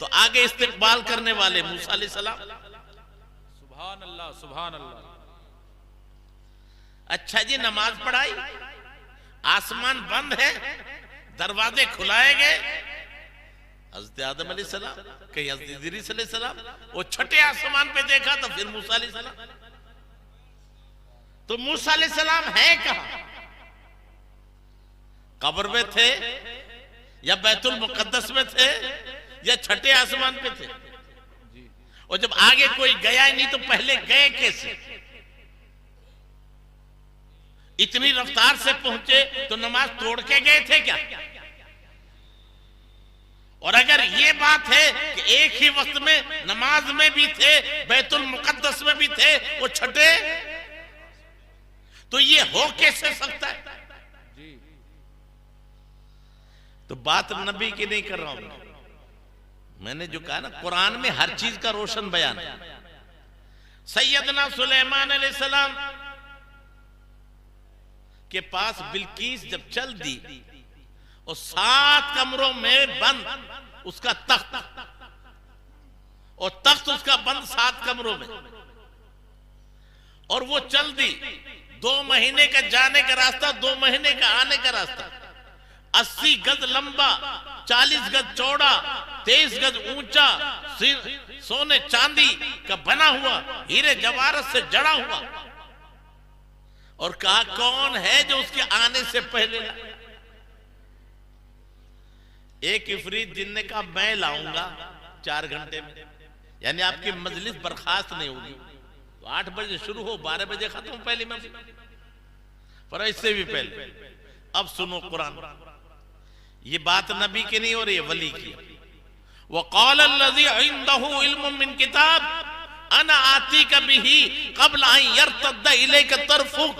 तो आगे इस्तिकबाल करने वाले मूसा अलैहिस्सलाम। सुभान अल्लाह, सुभान अल्लाह। अच्छा जी, नमाज पढ़ाई, आसमान बंद है, दरवाजे खुलाए गए, हज़रत आदम अलैहिस्सलाम, कहीं हज़रत इदरीस अलैहिस्सलाम, वो छठे आसमान पे देखा तो फिर मूसा अलैहिस्सलाम। तो मूसा अलैहिस्सलाम है कहां? कब्र में थे या बैतुल मुकद्दस में थे या छठे आसमान पे थे? और जब आगे कोई गया ही नहीं तो पहले गए कैसे? इतनी रफ्तार से पहुंचे तो नमाज तोड़ के गए थे क्या? और अगर ये बात है कि एक ही वक्त में नमाज में भी थे, बैतुल मुकद्दस में भी थे, वो छठे, तो ये हो कैसे सकता है? तो बात नबी की नहीं कर रहा हूं, मैंने जो कहा ना, कुरान में हर चीज का रोशन बयान है। सैयदना सुलेमान अलैहिस्सलाम के पास बिल्कीस जब चल दी और 7 कमरों में बंद उसका तख्त, और तख्त उसका बंद 7 कमरों में, और वो चल दी 2 महीने का जाने का रास्ता, 2 महीने का आने का रास्ता, 80 गज लंबा, 40 गज चौड़ा, 23 गज ऊंचा, सोने चांदी का बना हुआ, हीरे जवाहरत से जड़ा हुआ, और कहा कौन है जो उसके आने से पहले लाए? एक इफरीत जिन ने कहा मैं लाऊंगा 4 घंटे में, यानी आपकी मजलिस बर्खास्त नहीं होगी, तो 8 बजे शुरू हो, 12 बजे खत्म पहली मजलिस, पर इससे भी पहले। अब सुनो कुरान, ये बात नबी की नहीं हो रही है, वली की। वक़ाल अल्लज़ी इंदहु इल्मुम मिन किताब अना आतीका बिही क़ब्ल अन यर्तद्द इलैका तरफुक।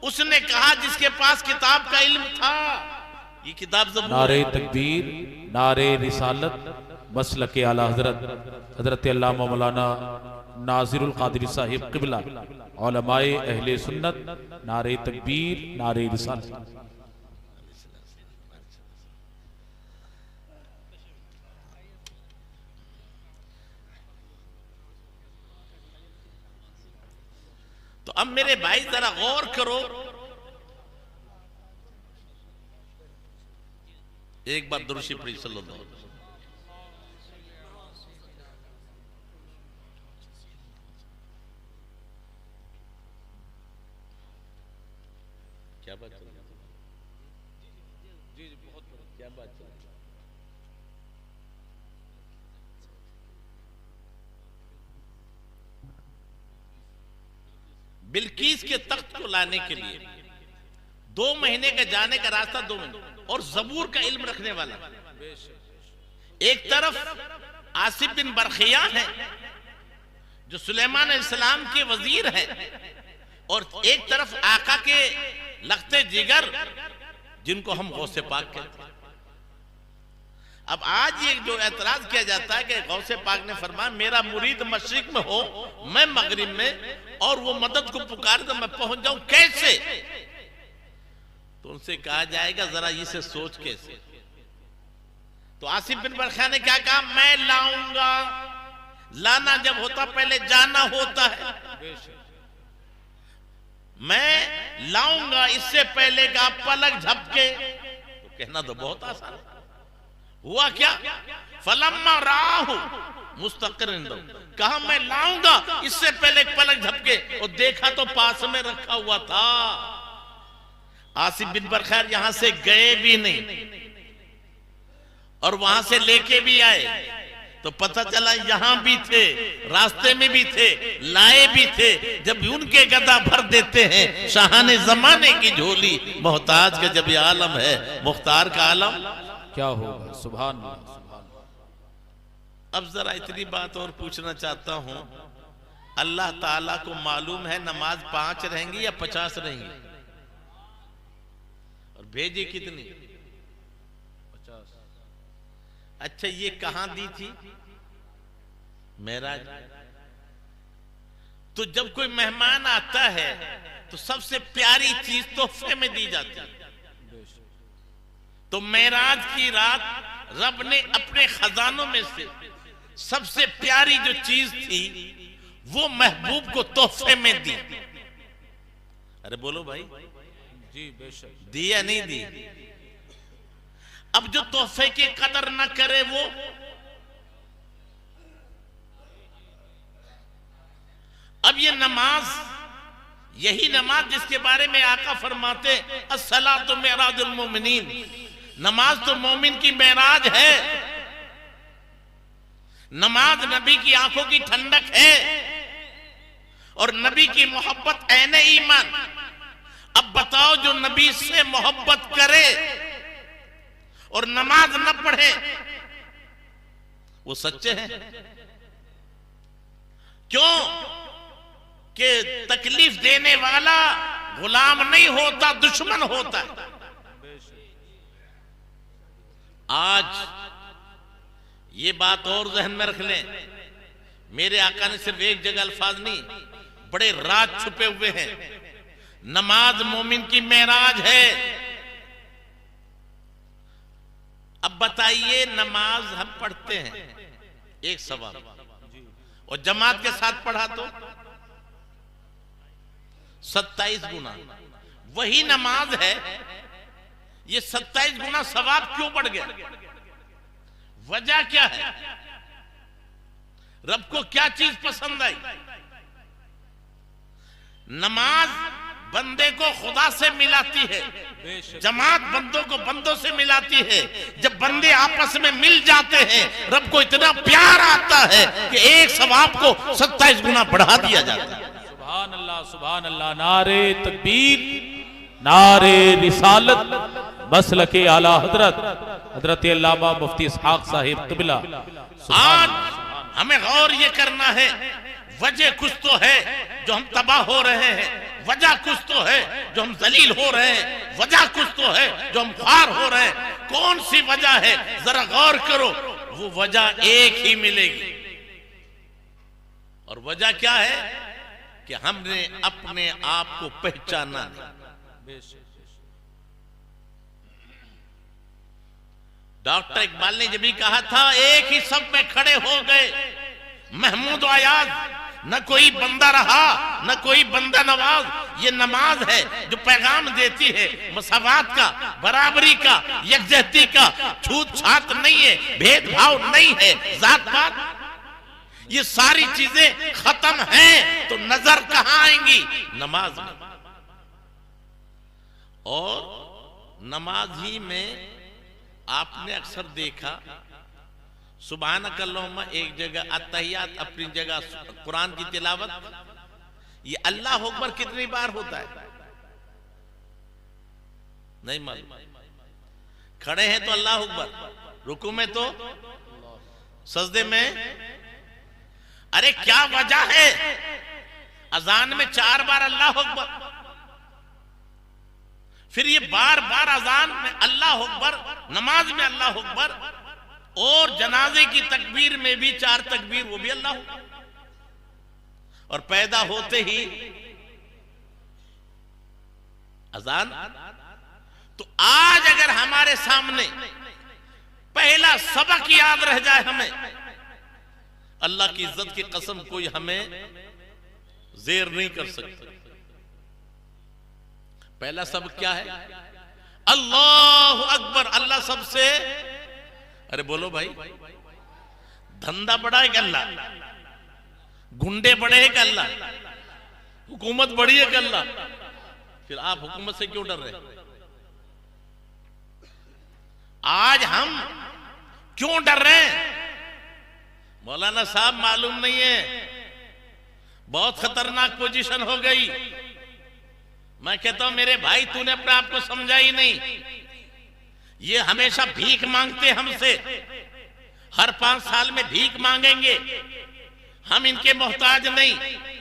उसने कहा जिसके पास किताब का इल्म था, ये किताब ज़बूर। नारे तकबीर, नारे रिसालत, मसलक आला हजरत हजरत अल्लामा मौलाना नाज़िरुल क़ादिरी साहिब क़िबला, उलमाए अहले सुन्नत, नारे तकबीर, नारे रिसालत। तो अब मेरे भाई जरा गौर करो, एक बार दुरूद शरीफ पढ़ी सल्लल्लाहु अलैहि वसल्लम। क्या बात चल रही है? जी जी, बहुत क्या बात चल रही है? बिल्कीस के तख्त को लाने के लिए 2 महीने का जाने का रास्ता, 2 महीने, और जबूर का इल्म रखने वाला। एक तरफ आसिफ बिन बरखिया है जो सुलेमान अलैहिस्सलाम के वजीर हैं, और एक तरफ आका के लगते जिगर जिनको हम गौसे पाक कहते हैं। अब आज ये जो एतराज किया जाता है कि गौसे पाक ने फरमाया मेरा मुरीद मशरिक में हो, मैं मगरिब में, और वो मदद को पुकारे तो मैं पहुंच जाऊं, कैसे? तो उनसे कहा जाएगा जरा इसे सोच कैसे। तो आसिफ बिन बरखिया ने क्या कहा? मैं लाऊंगा। लाना जब होता पहले जाना होता है। मैं लाऊंगा इससे पहले का पलक झपके, तो कहना तो बहुत आसान है। हुआ क्या? फलम्मा राहु मुस्तक़िरन, कहा मैं लाऊंगा इससे पहले पलक झपके, और देखा तो पास में रखा हुआ था। आसिफ बिन बरखैर यहां से गए भी नहीं और वहां से लेके भी आए, तो पता चला यहां भी थे, रास्ते में भी थे, लाए भी थे। जब उनके गदा भर देते हैं शाहाने जमाने की झोली, मोहताज का जब ये आलम है, मुख्तार का आलम क्या होगा। सुभान अल्लाह, सुभान अल्लाह। अब जरा इतनी बात और पूछना चाहता हूं, अल्लाह ताला को मालूम है नमाज 5 रहेंगी या 50 रहेंगी, और भेजी कितनी? 50। अच्छा ये कहां दी थी? मेराज। तो जब कोई मेहमान आता है तो सबसे प्यारी चीज तोहफे में दी जाती है। तो मेराज की रात रब ने अपने खजानों में से सबसे प्यारी जो चीज थी वो महबूब को तोहफे में दी। अरे बोलो भाई। जी बेशक। दी या नहीं दी? अब जो तोहफे की कदर न करे वो, अब ये नमाज, यही नमाज जिसके बारे में आका फरमाते अस्सलातु मेराजुल मोमिनीन, नमाज तो मोमिन की मेराज है। नमाज नबी की आंखों की ठंडक है और नबी की मोहब्बत ऐने ईमान। अब बताओ जो नबी से मोहब्बत करे और नमाज न पढ़े वो सच्चे हैं? क्यों कि तकलीफ देने वाला गुलाम नहीं होता, दुश्मन होता है। आज ये बात और जहन में रख लें, मेरे आका ने सिर्फ एक जगह अल्फाज नहीं, बड़े राज छुपे हुए हैं। नमाज मोमिन की मेराज है। अब बताइए, नमाज हम पढ़ते हैं एक सवाब, और जमात के साथ पढ़ा तो 27 गुना। वही नमाज है, ये 27 गुना सवाब क्यों बढ़ गया? वजह क्या है? रब को क्या चीज पसंद आई? नमाज बंदे को खुदा से मिलाती है, जमात बंदों को बंदों से मिलाती है। जब बंदे आपस में मिल जाते हैं रब को इतना प्यार आता है कि एक सवाब को 27 गुना बढ़ा दिया जाता है। सुभान अल्लाह, सुभान अल्लाह। नारे तकबीर, नारे रिसालत, मसलके आला हजरत अल्लामा मुफ्ती इसहाक साहिब क़िबला। आज हमें गौर ये करना है, वजह कुछ तो है जो हम तबाह हो रहे हैं, वजह कुछ तो है जो हम जलील हो रहे हैं, वजह कुछ तो है जो हम ख्वार हो रहे हैं। कौन सी वजह है? जरा गौर करो, वो वजह एक ही मिलेगी। और वजह क्या है? कि हमने अपने आप को पहचाना नहीं। डॉक्टर इकबाल ने जब भी कहा था एक ही सब में खड़े हो गए महमूद आयाज, न कोई बंदा रहा न कोई बंदा नवाज। ये नमाज है जो पैगाम देती है मसावात का, बराबरी का, यकजहती का। छूत छात नहीं है, भेदभाव नहीं है, जात पात, ये सारी चीजें खत्म हैं। तो नजर कहां आएंगी? नमाज में। और नमाज ही में आपने अक्सर देखा सुबहानक अल्लाहुम्मा एक जगह, अत्तहियात अपनी जगह, कुरान की तिलावत। ये अल्लाह अकबर कितनी बार होता है नहीं मालूम। खड़े हैं तो अल्लाह अकबर, रुकू में तो, सजदे में। अरे क्या वजह है? अजान में 4 बार अल्लाह अकबर, फिर ये बार बार अजान में अल्लाह अकबर, नमाज में अल्लाह अकबर, और जनाजे की तकबीर में भी 4 तकबीर, वो भी अल्लाह। और पैदा होते ही अजान। तो आज अगर हमारे सामने पहला सबक याद रह जाए हमें, अल्लाह की इज्जत की कसम कोई हमें जेर नहीं कर सकता। पहला सबक क्या है? अल्लाह अकबर, अल्लाह सबसे। अरे बोलो भाई, धंधा बड़ा है अल्लाह, गुंडे बड़े हैं अल्लाह, हुकूमत बड़ी है अल्लाह, फिर आप हुकूमत से क्यों डर रहे? आज हम क्यों डर रहे हैं? मौलाना साहब मालूम नहीं है, बहुत खतरनाक पोजीशन हो गई। मैं कहता हूं मेरे भाई तूने अपने आप को समझा ही नहीं। ये हमेशा भीख मांगते हमसे, हर 5 साल में भीख मांगेंगे। हम इनके मोहताज नहीं,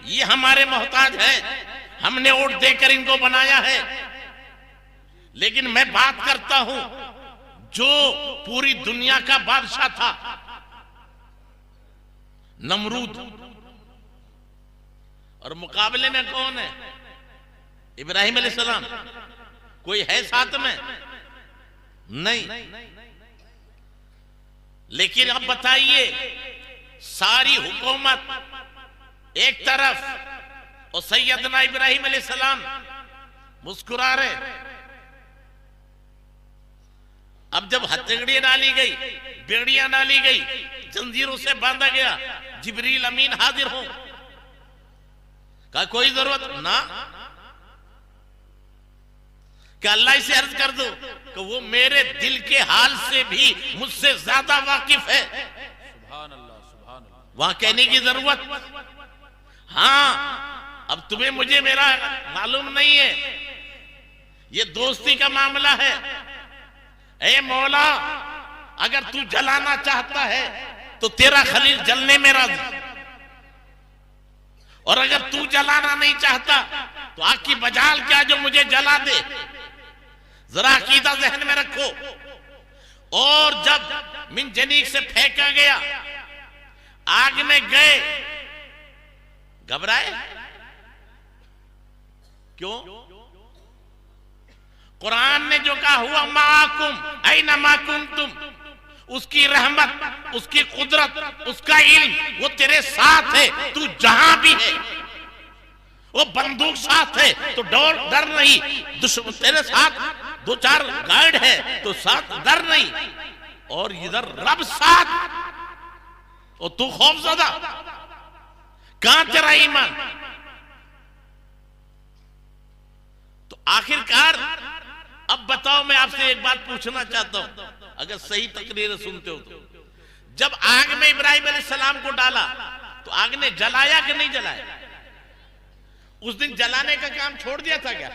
ये हमारे मोहताज है। हमने वोट देकर इनको बनाया है। लेकिन मैं बात करता हूं जो पूरी दुनिया का बादशाह था, नमरूद, और मुकाबले में कौन है? इब्राहिम अलैहिस्सलाम। कोई है साथ में? नहीं। लेकिन अब बताइए, सारी हुकूमत एक तरफ और सैयदना इब्राहिम अलैहिस्सलाम मुस्कुरा रहे। अब जब हथकड़ियां डाली गई, बेड़ियां डाली गई, जंजीरों से बांधा गया, जिब्रील अमीन हाजिर हो, का कोई जरूरत ना कि अल्लाह से अर्ज कर दो कि वो मेरे दिल के हाल से भी मुझसे ज्यादा वाकिफ है। सुभान अल्लाह, सुभान अल्लाह। वहां कहने की जरूरत? हाँ, अब तुम्हें मुझे मेरा मालूम नहीं है, ये दोस्ती का मामला है। ए मौला, अगर तू जलाना चाहता है तो तेरा खलील जलने में राजी, और अगर तू जलाना नहीं चाहता तो आग की बजाल क्या जो मुझे जला दे। जरा अकीदा जहन में रखो। और जब मिनजनीक से फेंका गया, आग में गए, घबराए क्यों? कुरान ने जो कहा हुआ माकुम ऐना मा कुंतुम, उसकी रहमत, उसकी कुदरत, उसका इल्म वो तेरे साथ है, तू जहां भी है। वो बंदूक साथ है तो डर नहीं, दुश्मन तेरे साथ 2-4 गार्ड है तो साथ डर नहीं, और इधर रब साथ और तू खौफज़दा, कहां तेरा ईमान? तो आखिरकार अब बताओ, मैं आपसे एक बात पूछना चाहता हूं, अगर सही तकरीर सुनते हो तो, जब आग में इब्राहिम अलैहिस्सलाम को डाला तो आग ने जलाया कि नहीं जलाया? उस दिन जलाने का काम छोड़ दिया था क्या?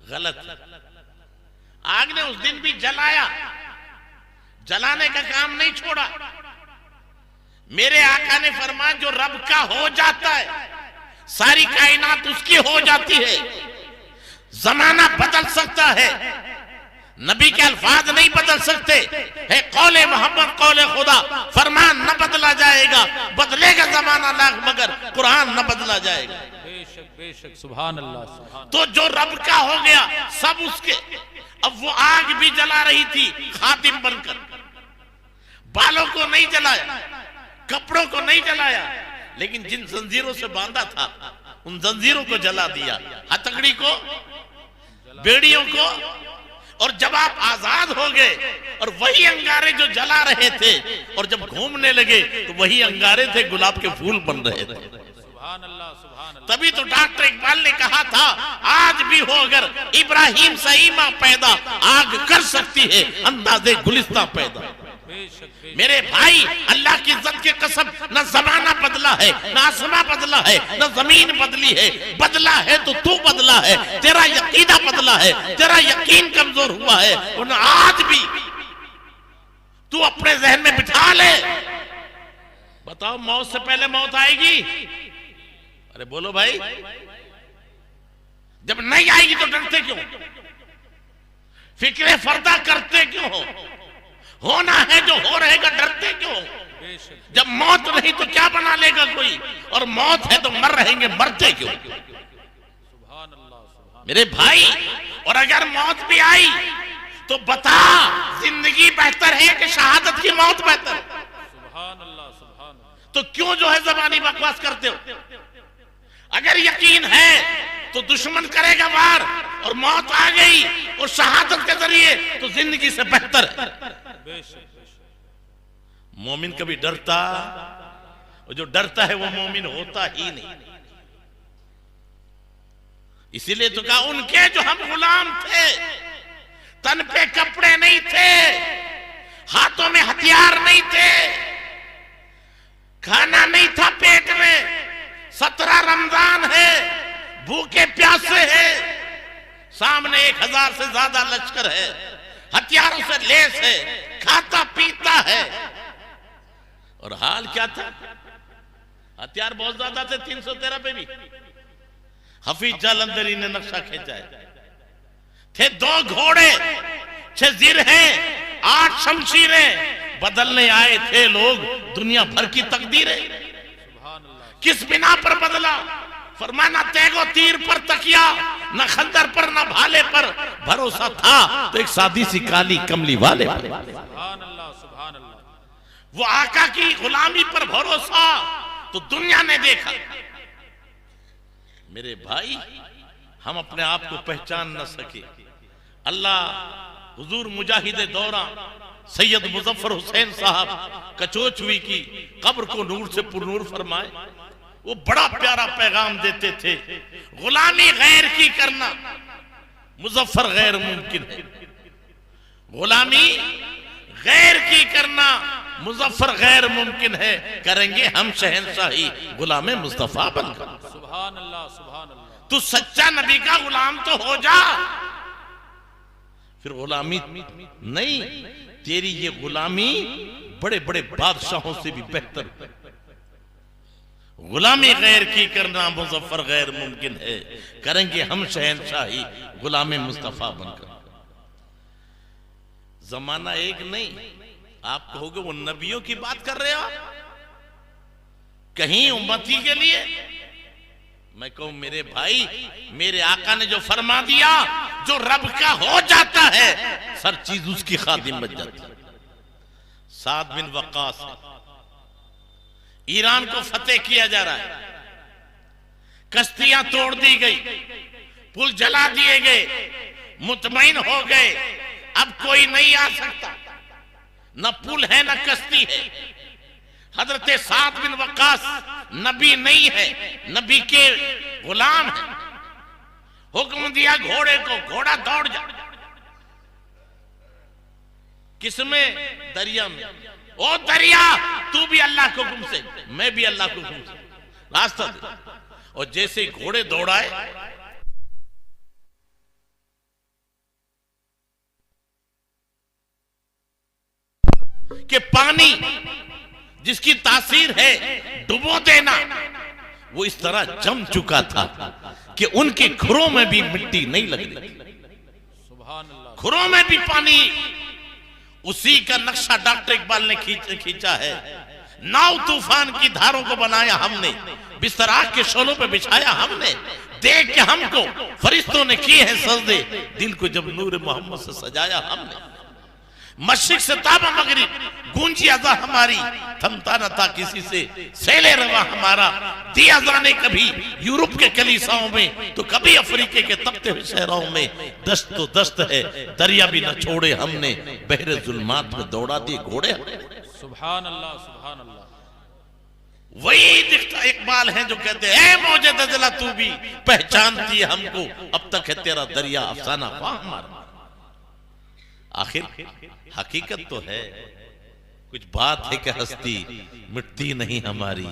गलत। आग ने उस दिन भी जलाया, जलाने का काम नहीं छोड़ा। मेरे आका ने फरमाया जो रब का हो जाता है सारी कायनात उसकी हो जाती है। जमाना बदल सकता है, नबी के अल्फाज नहीं बदल सकते है। कौले मोहम्मद कौले खुदा, फरमान न बदला जाएगा, बदलेगा जमाना लाख मगर कुरान न बदला जाएगा। बेशक बेशक, सुभान अल्लाह, सुभान। तो जो रब का हो गया सब उसके। अब वो आग भी जला रही थी खातिम बनकर, बालों को नहीं जलाया, कपड़ों को नहीं जलाया, लेकिन जिन जंजीरों से बांधा था उन जंजीरों को जला दिया, हथकड़ी को, बेड़ियों को। और जब आप आजाद हो गए और वही अंगारे जो जला रहे थे और जब घूमने लगे तो वही अंगारे थे गुलाब के फूल बन रहे थे। सुभान अल्लाह, सुभान अल्लाह। तभी तो डॉक्टर इकबाल ने कहा था आज भी हो अगर इब्राहिम से ईमा पैदा, आग कर सकती है अंदाजे गुलिस्तां पैदा। मेरे भाई, अल्लाह की इज्जत की कसम, न जमाना बदला है, न आसमां बदला है, न जमीन बदली है। बदला है तो तू बदला है, तेरा यकीदा बदला है, तेरा यकीन कमजोर हुआ है। और आज भी तू अपने जहन में बिठा ले, बताओ मौत से पहले मौत आएगी? अरे बोलो भाई, जब नहीं आएगी तो डरते क्यों? फिक्रे फर्दा करते क्यों हो? होना है जो हो रहेगा, डरते क्यों? जब मौत नहीं तो क्या बना लेगा कोई, और मौत है तो मर रहेंगे, मरते क्यों? सुभान अल्लाह, सुभान। मेरे भाई, और अगर मौत भी आई तो बता जिंदगी बेहतर है कि शहादत की मौत बेहतर? सुभान अल्लाह, सुभान। तो क्यों जो है जबानी बकवास करते हो? अगर यकीन है तो दुश्मन करेगा वार, और मौत आ गई और शहादत के जरिए तो जिंदगी से बेहतर है। मोमिन कभी डरता, और जो डरता है वो मोमिन होता ही नहीं। इसीलिए तो कहा उनके जो हम गुलाम थे, तन पे कपड़े नहीं थे, हाथों में हथियार नहीं थे, खाना नहीं था पेट में, 17 रमजान है, भूखे प्यासे हैं, सामने 1000 से ज्यादा लश्कर है, हथियारों से लेस है, खाता पीता है। और हाल क्या था? हथियार बहुत ज्यादा थे, 313 पे भी। हफीज जालंधरी ने नक्शा खींचा है, थे 2 घोड़े, 6 जिरहें, 8 शमशीरें, बदलने आए थे लोग दुनिया भर की तकदीरें। किस बिना पर बदला? फरमाना तेगो तीर पर तकिया, न खंदर पर न भाले पर, भरोसा था तो एक सादी सी काली कमली वाले पर। वो आका की गुलामी पर भरोसा तो दुनिया ने देखा। मेरे भाई, हम अपने आप को पहचान न सके। अल्लाह हुजूर मुजाहिद दौरा सैयद मुजफ्फर हुसैन साहब कचोचवी की कब्र को नूर से पुरनूर फरमाए। वो बड़ा प्यारा पैगाम देते थे, गुलामी गैर की करना मुजफ्फर गैर मुमकिन है। गुलामी गैर की करना मुजफ्फर गैर मुमकिन है, करेंगे हम शहंशाही गुलाम मुस्तफा बनकर। सुभान अल्लाह, सुभान अल्लाह। तू सच्चा नबी का गुलाम तो हो जा, फिर गुलामी नहीं, तेरी ये गुलामी बड़े बड़े बादशाहों से भी बेहतर। गुलामी गैर की करना मुजफ्फर गैर मुमकिन है, करेंगे हम शहंशाही गुलाम मुस्तफा बनकर। जमाना एक नहीं, आप कहोगे वो नबियों की बात कर रहे हो आप, कहीं उम्मती के लिए। मैं कहूं मेरे भाई, मेरे आका ने जो फरमा दिया, जो रब का हो जाता है हर चीज उसकी खादिम बन जाती है। साद बिन वक्कास, ईरान को फतेह किया जा रहा है, कश्तियां तोड़ दी गई, पुल जला दिए गए, मुतमईन हो गए, अब कोई नहीं आ सकता, न पुल है न कश्ती है। हजरत साद बिन वक्कास नबी नहीं है, नबी के गुलाम है। हुक्म दिया घोड़े को, घोड़ा दौड़ जा। किसमें? दरिया में। ओ दरिया, तू भी अल्लाह के हुक्म से, मैं भी अल्लाह के हुक्म से रास्ता दे। और जैसे घोड़े दौड़ाए, कि पानी जिसकी तासीर है डुबो देना, वो इस तरह जम चुका था कि उनके खुरों में भी मिट्टी नहीं लग रही, खुरों में भी पानी। उसी का नक्शा डॉक्टर इकबाल ने खींचा है। नाव तूफान की धारों को बनाया हमने, बिस्तर आग के शोलों पे बिछाया हमने, देख के हमको फरिश्तों ने किए हैं सजदे, दिल को जब नूर मोहम्मद से सजाया हमने। मशरिक से ताबा मगरिब गूंजी अज़ा हमारी, थमता न था किसी से सेले रवा हमारा। दिया जाने कभी यूरोप के कलीसाओं में, तो कभी अफ्रीके के तपते हुए शहरों में। दस्त तो दस्त है, दरिया भी न छोड़े हमने, बहरे जुल्मात में दौड़ा दिए घोड़े। सुभान अल्लाह, सुभान अल्लाह। वही दिखता इकबाल है जो कहते हैं, मौजे दजला तू भी पहचानती है हमको, अब तक है तेरा दरिया अफसाना हमारा। आखिर हकीकत तो है, कुछ बात है कि हस्ती मिटती नहीं हमारी,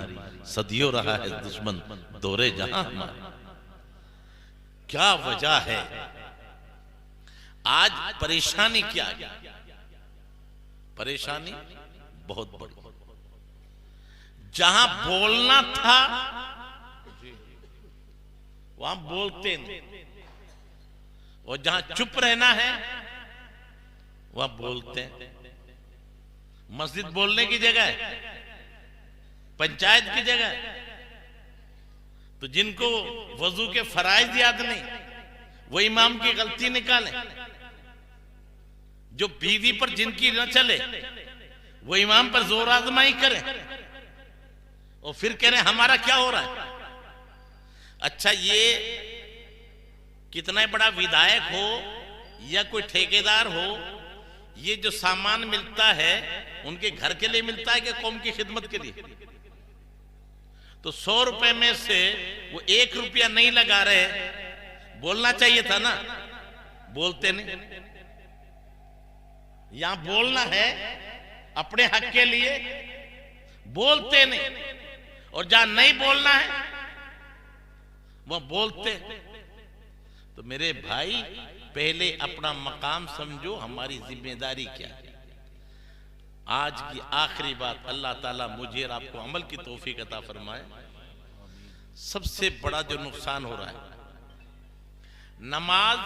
सदियों रहा है दुश्मन दौरे जहां हमारा। क्या वजह है? आज परेशानी क्या है? परेशानी बहुत बड़ी। जहां बोलना था वहां बोलते नहीं, और जहां चुप रहना है वहां बोलते हैं। मस्जिद बोलने की जगह है, पंचायत की जगह है। तो जिनको वजू के फराइज याद नहीं, वो इमाम की गलती निकालें। जो बीवी पर जिनकी न चले, वो इमाम पर जोर आजमाई करें, और फिर कह रहे हमारा क्या हो रहा है। अच्छा, ये कितना बड़ा विधायक हो या कोई ठेकेदार हो, ये जो सामान मिलता है उनके घर के लिए मिलता है कि कौम की खिदमत के लिए? तो 100 रुपए में से वो 1 रुपया नहीं लगा रहे, बोलना चाहिए था ना, बोलते नहीं। यहां बोलना है अपने हक के लिए, बोलते नहीं, और जहां नहीं बोलना है वह बोलते। तो मेरे भाई पहले अपना मकाम समझो, हमारी जिम्मेदारी क्या है। आज की आखिरी बात, अल्लाह ताला मुझे और आपको अमल की तौफीक अता फरमाए। सबसे बड़ा जो नुकसान हो रहा है, नमाज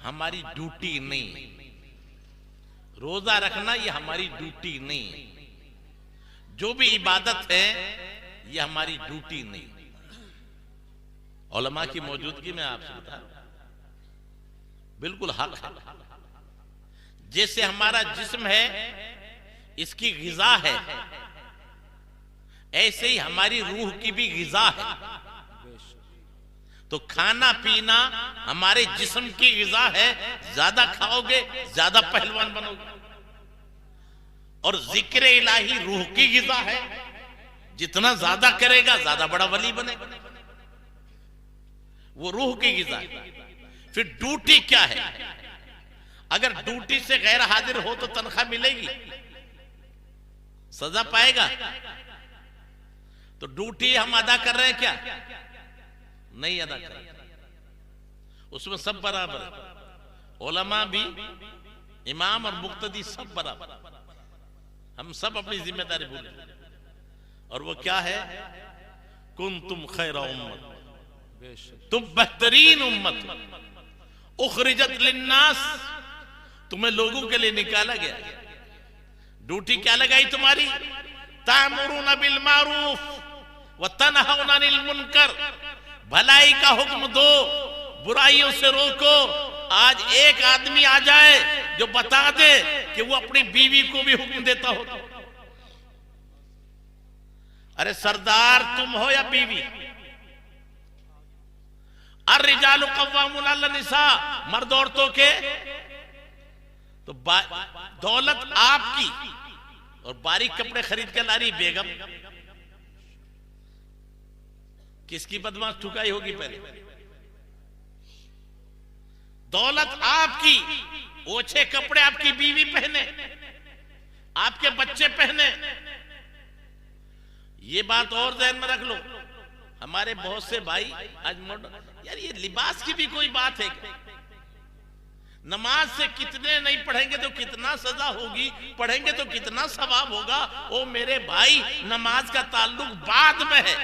हमारी ड्यूटी नहीं है, रोजा रखना ये हमारी ड्यूटी नहीं है, जो भी इबादत है ये हमारी ड्यूटी नहीं है। उलमा की मौजूदगी में आपसे बता, बिल्कुल हक है। जैसे हमारा जिस्म है इसकी गिजा है, ऐसे ही हमारी रूह की भी गिजा है। तो खाना पीना हमारे जिस्म की गिजा है, ज्यादा खाओगे ज्यादा पहलवान बनोगे। और जिक्र इलाही रूह की गिजा है, जितना ज्यादा करेगा ज्यादा बड़ा वली बनेगा, वो रूह की गिजा है। फिर ड्यूटी क्या है? अगर ड्यूटी से गैर हाजिर हो तो तनख्वाह मिलेगी, सजा पाएगा। तो ड्यूटी हम अदा कर रहे हैं क्या? नहीं अदा कर रहे, उसमें सब बराबर है। उलमा भी, इमाम और मुक्तदी सब बराबर, हम सब अपनी जिम्मेदारी भूल। और वो क्या है? कुंतुम खैरा उम्मत, तुम बेहतरीन उम्मत, उखरिजत लिन्नास, तुम्हें लोगों के लिए निकाला गया। ड्यूटी क्या लगाई तुम्हारी? तामुरूना बिल मारूफ व तनहौना अनिल मुनकर, भलाई का हुक्म दो, बुराइयों से रोको। आज एक आदमी आ जाए जो बता दे कि वो अपनी बीवी को भी हुक्म देता हो। अरे सरदार तुम हो या बीवी? अर्रिजालु कव्वामुन अला निसा, मर्द औरतों के। तो दौलत आपकी, और बारीक कपड़े खरीद के ला रही बेगम, किसकी बदमाश ठुकाई होगी पहले? दौलत आपकी, ओछे कपड़े आपकी बीवी पहने, आपके बच्चे पहने। ये बात और ध्यान में रख लो। हमारे बहुत से भाई आज मॉडर्न, यार ये लिबास की भी कोई बात है क्या? नमाज से कितने नहीं पढ़ेंगे तो कितना सजा होगी, पढ़ेंगे तो कितना सवाब होगा। ओ मेरे भाई, नमाज का ताल्लुक बाद में है,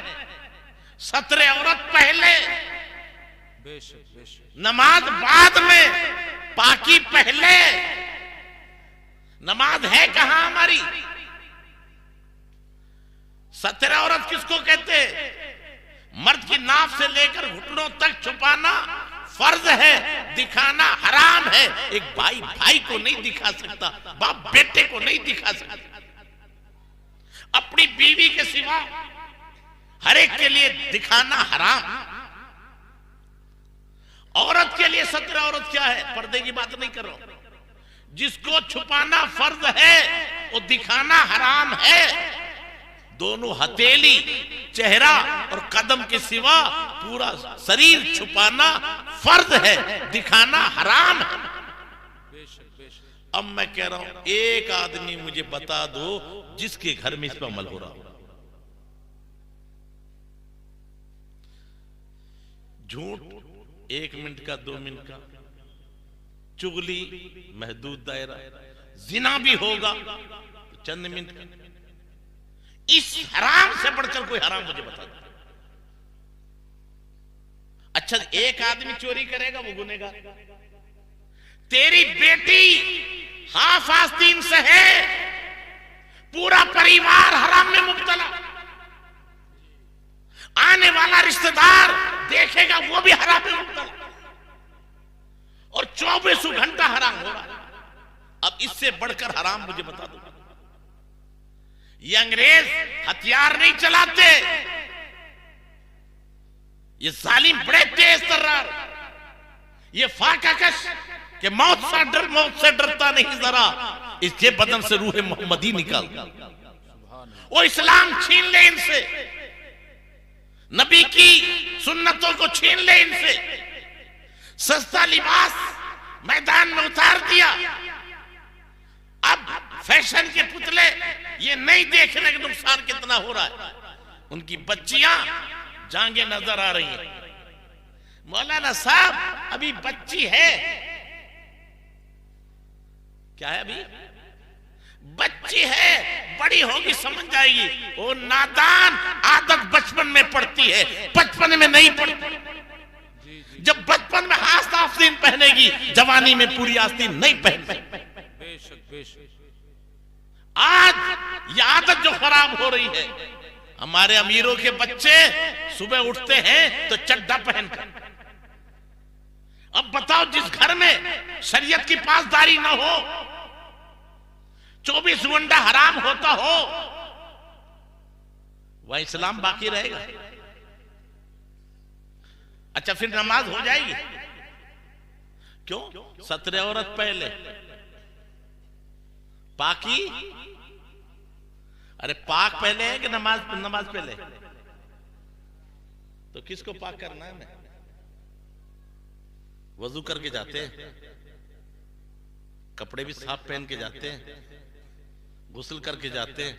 सत्र औरत पहले, नमाज बाद में, पाकी पहले। नमाज है कहां हमारी? सत्र औरत किसको कहते? मर्द की नाफ से लेकर घुटनों तक छुपाना फर्ज है, दिखाना हराम है। एक भाई भाई को नहीं दिखा सकता, बाप बेटे को नहीं दिखा सकता। अपनी बीवी के सिवा हर एक के लिए दिखाना हराम। औरत के लिए सत्र औरत क्या है? पर्दे की बात नहीं कर रहा हूं। जिसको छुपाना फर्ज है वो दिखाना हराम है। दोनों हथेली, चेहरा और कदम के सिवा पूरा शरीर छुपाना फर्ज है, दिखाना हराम है। अब मैं कह रहा हूं, एक आदमी मुझे बता दो जिसके घर में इस पर अमल हो रहा हो। झूठ 1 मिनट का, 2 मिनट का, चुगली महदूद दायरा, जिना भी होगा तो चंद मिनट का। इस हराम से बढ़कर कोई हराम मुझे बता दो। अच्छा, एक आदमी चोरी करेगा वो गुनहगार। तेरी बेटी हाफ आस्तीन से है, पूरा परिवार हराम में मुब्तला, आने वाला रिश्तेदार देखेगा वो भी हराम में मुब्तला, और 24 घंटा हराम हो रहा। अब इससे बढ़कर हराम मुझे बता दो। ये अंग्रेज हथियार नहीं चलाते, ये जालिम बड़े तेज तर्रार, ये फाकाकश के मौत से डरता नहीं जरा, इसके बदन से रूह मोहम्मदी निकाल। वो इस्लाम छीन ले इनसे, नबी की सुन्नतों को छीन ले इनसे, सस्ता लिबास मैदान में उतार दिया। अब फैशन के पुतले ये नहीं देख रहे कि नुकसान कितना हो रहा है। उनकी बच्चियां जांगे नजर आ रही हैं। मौलाना साहब अभी बच्ची है, क्या है अभी बच्ची है, बड़ी होगी समझ जाएगी। वो नादान आदत बचपन में पड़ती है, बचपन में नहीं पड़ती। जब बचपन में हाथ आस्तीन पहनेगी, जवानी में पूरी आस्तीन नहीं पहनेगी। आज ये आदत जो खराब हो रही है, हमारे अमीरों के बच्चे सुबह उठते हैं तो चड्डा पहनकर। अब बताओ, जिस घर में शरीयत की पासदारी ना हो, 24 घंटा हराम होता हो, वह इस्लाम बाकी रहेगा? अच्छा, फिर नमाज हो जाएगी क्यों? 17 औरत पहले पाकी। अरे पाक पहले है कि नमाज पहले? तो किसको पाक करना है? मैं वजू करके जाते हैं, कपड़े भी साफ पहन के जाते हैं, गुस्ल करके जाते हैं।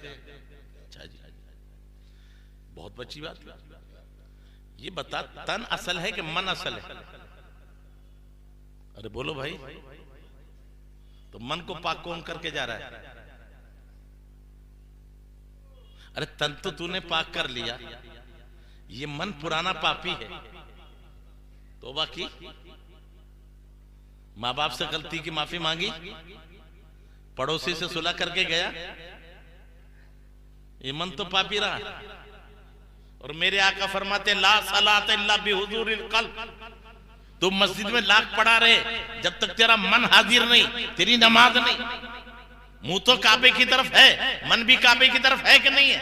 अच्छा जी, बहुत अच्छी बात। ये बता, तन असल है कि मन असल है? अरे बोलो भाई, तो मन को पाक कौन करके जा रहा है? अरे तन तो तूने पाक कर लिया, ये मन पुराना पापी है। तौबा की, माँ बाप से गलती की माफी मांगी, पड़ोसी से सुलह करके गया, ये मन तो पापी रहा। और मेरे आका फरमाते ला सलात इल्ला बिहुजूरिल कल्ब। तुम मस्जिद में लाख पढ़ा रहे, जब तक तेरा मन हाजिर नहीं, तेरी नमाज नहीं। मुंह तो काबे की तरफ है, मन भी काबे की तरफ है कि नहीं है?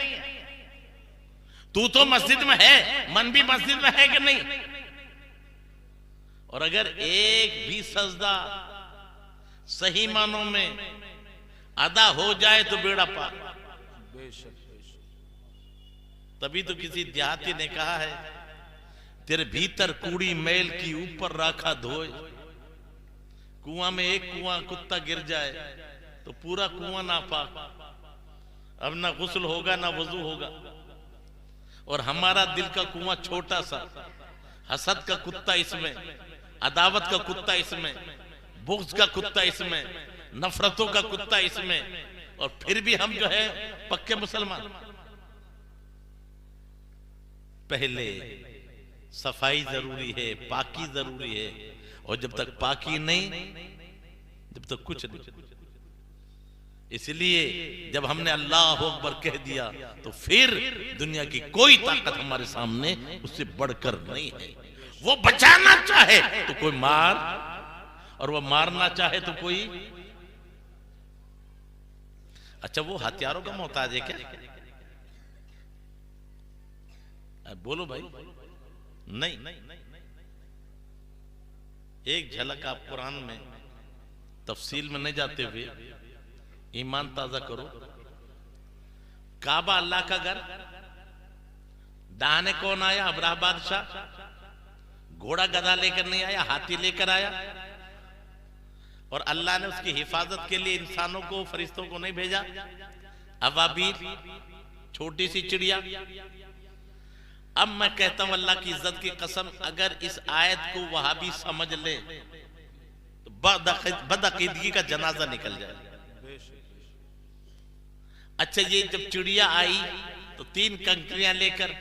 तू तो मस्जिद में है, मन भी मस्जिद में है कि नहीं? और अगर एक भी सजदा सही मानों में अदा हो जाए तो बेड़ा पार। तभी तो किसी देहाती ने कहा है, तेरे भीतर कूड़ी मैल की ऊपर राखा धोए। कुआं में एक कुआं कुत्ता गिर जाए तो पूरा कुआं नापाक। अब ना गुस्ल होगा ना वजू होगा। और हमारा दिल का कुआं छोटा सा, हसद का कुत्ता इसमें, अदावत का कुत्ता इसमें, बुग़्ज़ का कुत्ता इसमें, नफरतों का कुत्ता इसमें, और फिर भी हम जो है पक्के मुसलमान। पहले सफाई जरूरी है, पाकी जरूरी है, और जब तक पाकी नहीं, जब तक कुछ नहीं। इसलिए जब हमने अल्लाह अकबर कह दिया तो फिर दुनिया की कोई ताकत हमारे सामने उससे बढ़कर नहीं है। वो बचाना चाहे तो कोई मार, और वो मारना चाहे तो कोई। अच्छा, वो हथियारों का मोहताज है क्या? बोलो भाई। नहीं, एक झलक आप कुरान में तफसील में नहीं जाते हुए ईमान ताजा करो। काबा अल्लाह का घर, दाने कौन आया? अबराह बादशाह। घोड़ा गधा लेकर नहीं आया, हाथी लेकर आया। और अल्लाह ने उसकी हिफाजत के लिए इंसानों को, फरिश्तों को नहीं भेजा। अबाबील, छोटी सी चिड़िया। अब मैं कहता हूं अल्लाह की इज्जत की कसम, अगर इस आयत को वहाबी समझ ले तो बदअकीदगी का जनाजा निकल जाए। अच्छा, ये जब चिड़िया आई तो 3 कंकरियां लेकर,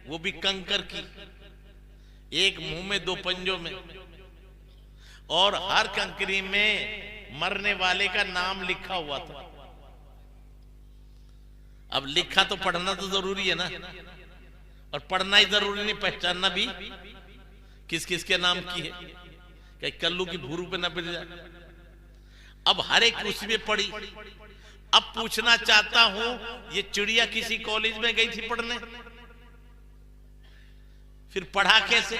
वो भी कंकर की, एक मुंह में 2 पंजों में, और हर कंकरी में मरने वाले का नाम लिखा हुआ था। अब लिखा तो पढ़ना तो जरूरी है ना, और पढ़ना ही जरूरी नहीं, पहचानना भी किस किस के नाम की है, कहीं कल्लू की भूरू पे न पड़ जाए। अब हर एक उसी में पढ़ी। अब पूछना चाहता हूं, ये चिड़िया किसी कॉलेज में गई थी पढ़ने, फिर पढ़ा कैसे?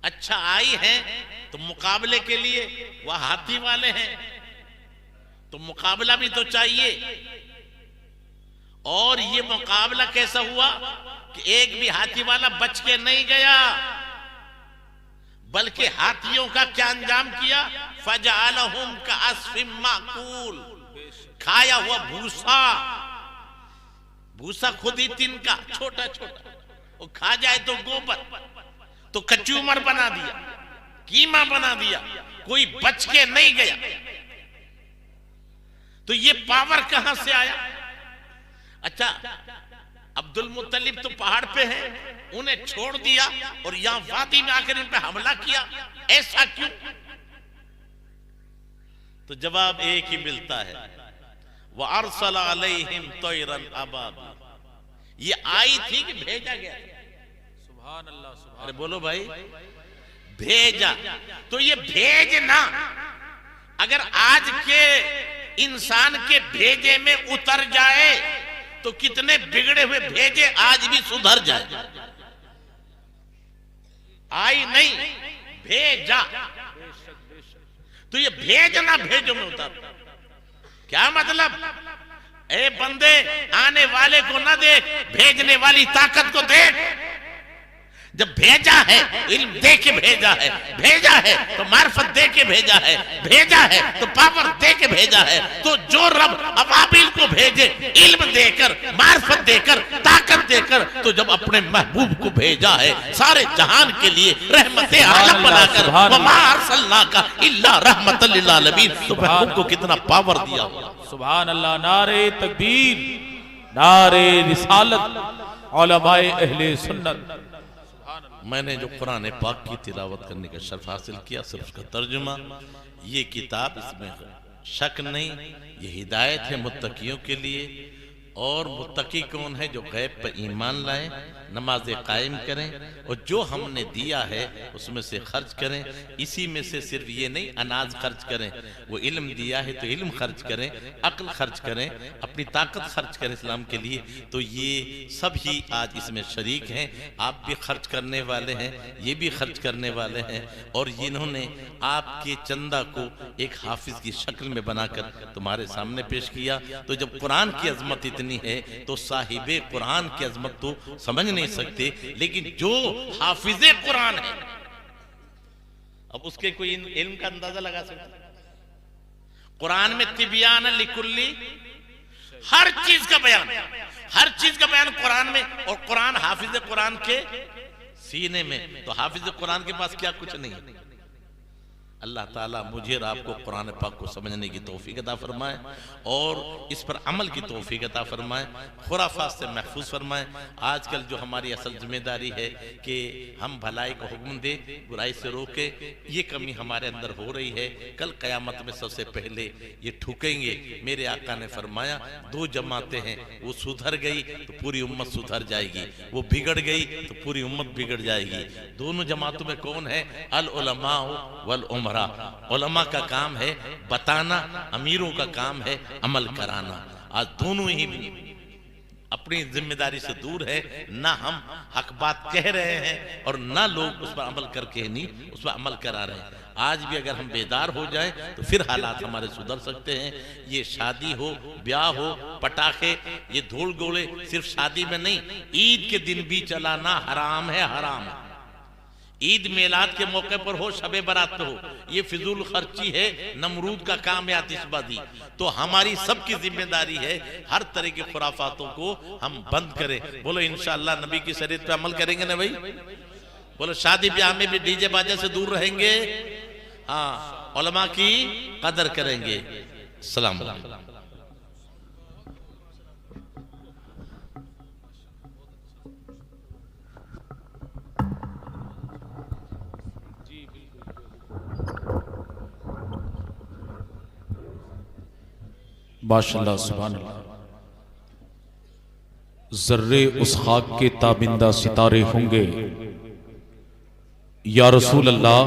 अच्छा, आई है तो मुकाबले के लिए वह हाथी वाले हैं, तो मुकाबला भी तो चाहिए। और ये मुकाबला कैसा हुआ कि एक भी हाथी वाला बच के नहीं गया, बल्कि हाथियों का क्या अंजाम किया, फजअलहुम कअस्फिम माकूल, खाया हुआ भूसा, भूसा खुद ही तिनका छोटा छोटा, वो खा जाए तो गोबर, तो कचूमर बना दिया, कीमा बना दिया, कोई बच के नहीं गया। तो ये पावर कहां से आया? अच्छा, अब्दुल मुत्तलिब तो पहाड़ पे हैं, उन्हें छोड़ दिया और यहां वादी में आकर इन पे हमला किया, ऐसा क्यों? तो जवाब एक ही मिलता है, व अरसला अलैहिम तैरन अबाबील, ये आई थी कि भेजा गया? सुभान अल्लाह, सुभान। अरे बोलो भाई, भेजा। तो ये भेजना अगर आज के इंसान के भेजे में उतर जाए तो कितने बिगड़े हुए भेजे आज भी सुधर जाए। आई नहीं, भेजा। तो ये भेजना भेजो में उतर, क्या मतलब? ए बंदे, आने वाले को ना देख, भेजने वाली ताकत को देख। जब भेजा है, इल्म दे के भेजा है, भेजा है तो मार्फत दे के भेजा है, भेजा है तो पावर दे के भेजा है। तो जो रब अबाबिल को भेजे इल्म देकर, मार्फत देकर, ताकत देकर, तो जब अपने महबूब को भेजा है सारे जहान के लिए रहमते आलम बनाकर, वमा अरसलनाका इल्ला रहमतल लिल आलमीन, तो महबूब को कितना पावर दिया। सुभान अल्लाह। नारे तकबीर, नारे रिसालत, उलमाए अहले सुन्नत। मैंने जो कुरान पाक की तिलावत करने का शर्फ हासिल किया, सिर्फ उसका तर्जुमा, ये किताब, इसमें शक नहीं, ये हिदायत है मुत्तकियों के लिए। और मुत्तकी कौन है? जो गैब पर ईमान लाए, नमाजें कायम करें और जो हमने दिया है उसमें से खर्च करें। इसी में से सिर्फ ये नहीं अनाज खर्च करें, वो इल्म दिया है तो इल्म खर्च करें, अक्ल खर्च करें, अपनी ताकत खर्च करें इस्लाम के लिए। तो ये सब ही आज इसमें शरीक हैं। आप भी खर्च करने वाले हैं, ये भी खर्च करने वाले हैं। और इन्होंने आपके चंदा को एक हाफिज की शक्ल में बनाकर तुम्हारे सामने पेश किया। तो जब कुरान की अजमत इतनी है तो साहिबे कुरान की अजमत तो समझ नहीं सकते, लेकिन जो हाफिजे कुरान है, अब उसके कोई इल्म का अंदाजा लगा सकता? कुरान में तिबियान लिकुल्ली, हर चीज का बयान, हर चीज का बयान कुरान में। और कुरान हाफिज कुरान के सीने में, तो हाफिज कुरान के पास क्या कुछ नहीं। अल्लाह ताला मुझे और आपको कुरान पाक को समझने की तौफीक अता फरमाए और इस पर अमल की तौफीक अता फरमाए, खुराफात से महफूज फरमाए। आजकल जो हमारी असल जिम्मेदारी है कि हम भलाई को हुक्म दे, बुराई से रोके, ये कमी हमारे अंदर हो रही है। कल क़यामत में सबसे पहले ये ठुकेंगे। मेरे आका ने फरमाया, दो जमातें हैं, वो सुधर गई तो पूरी उम्मत सुधर जाएगी, वो बिगड़ गई तो पूरी उम्मत बिगड़ जाएगी। दोनों जमातों में कौन है? अल उलमा वल उमरा। उलमा का काम है बताना, अमीरों का काम है अमल कराना। आज दोनों ही अपनी जिम्मेदारी से दूर है। ना हम हक बात कह रहे हैं और ना लोग उस पर अमल करके नहीं उस पर अमल करा रहे हैं। आज भी अगर हम बेदार हो जाएं तो फिर हालात हमारे सुधर सकते हैं। ये शादी हो, ब्याह हो, पटाखे, ये धूल गोले सिर्फ शादी में नहीं, ईद के दिन भी चलाना हराम है, हराम है। ईद मिलाद के मौके पर हो, शबे बारात पे हो, ये फिजूल खर्ची है, नमरूद का काम है, आतिशबाजी। तो हमारी सबकी जिम्मेदारी है हर तरह के खुराफातों को हम बंद करें। बोलो इंशाअल्लाह नबी की शरीयत पे अमल करेंगे ना भाई? बोलो शादी ब्याह में भी डीजे बाजा से दूर रहेंगे, हाँ, उलमा की कदर करेंगे। सलाम अलैकुम। माशाअल्लाह, सुभान अल्लाह। जर्रे उस खाक के ताबिंदा सितारे होंगे या रसूल अल्लाह,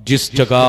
जिस जगह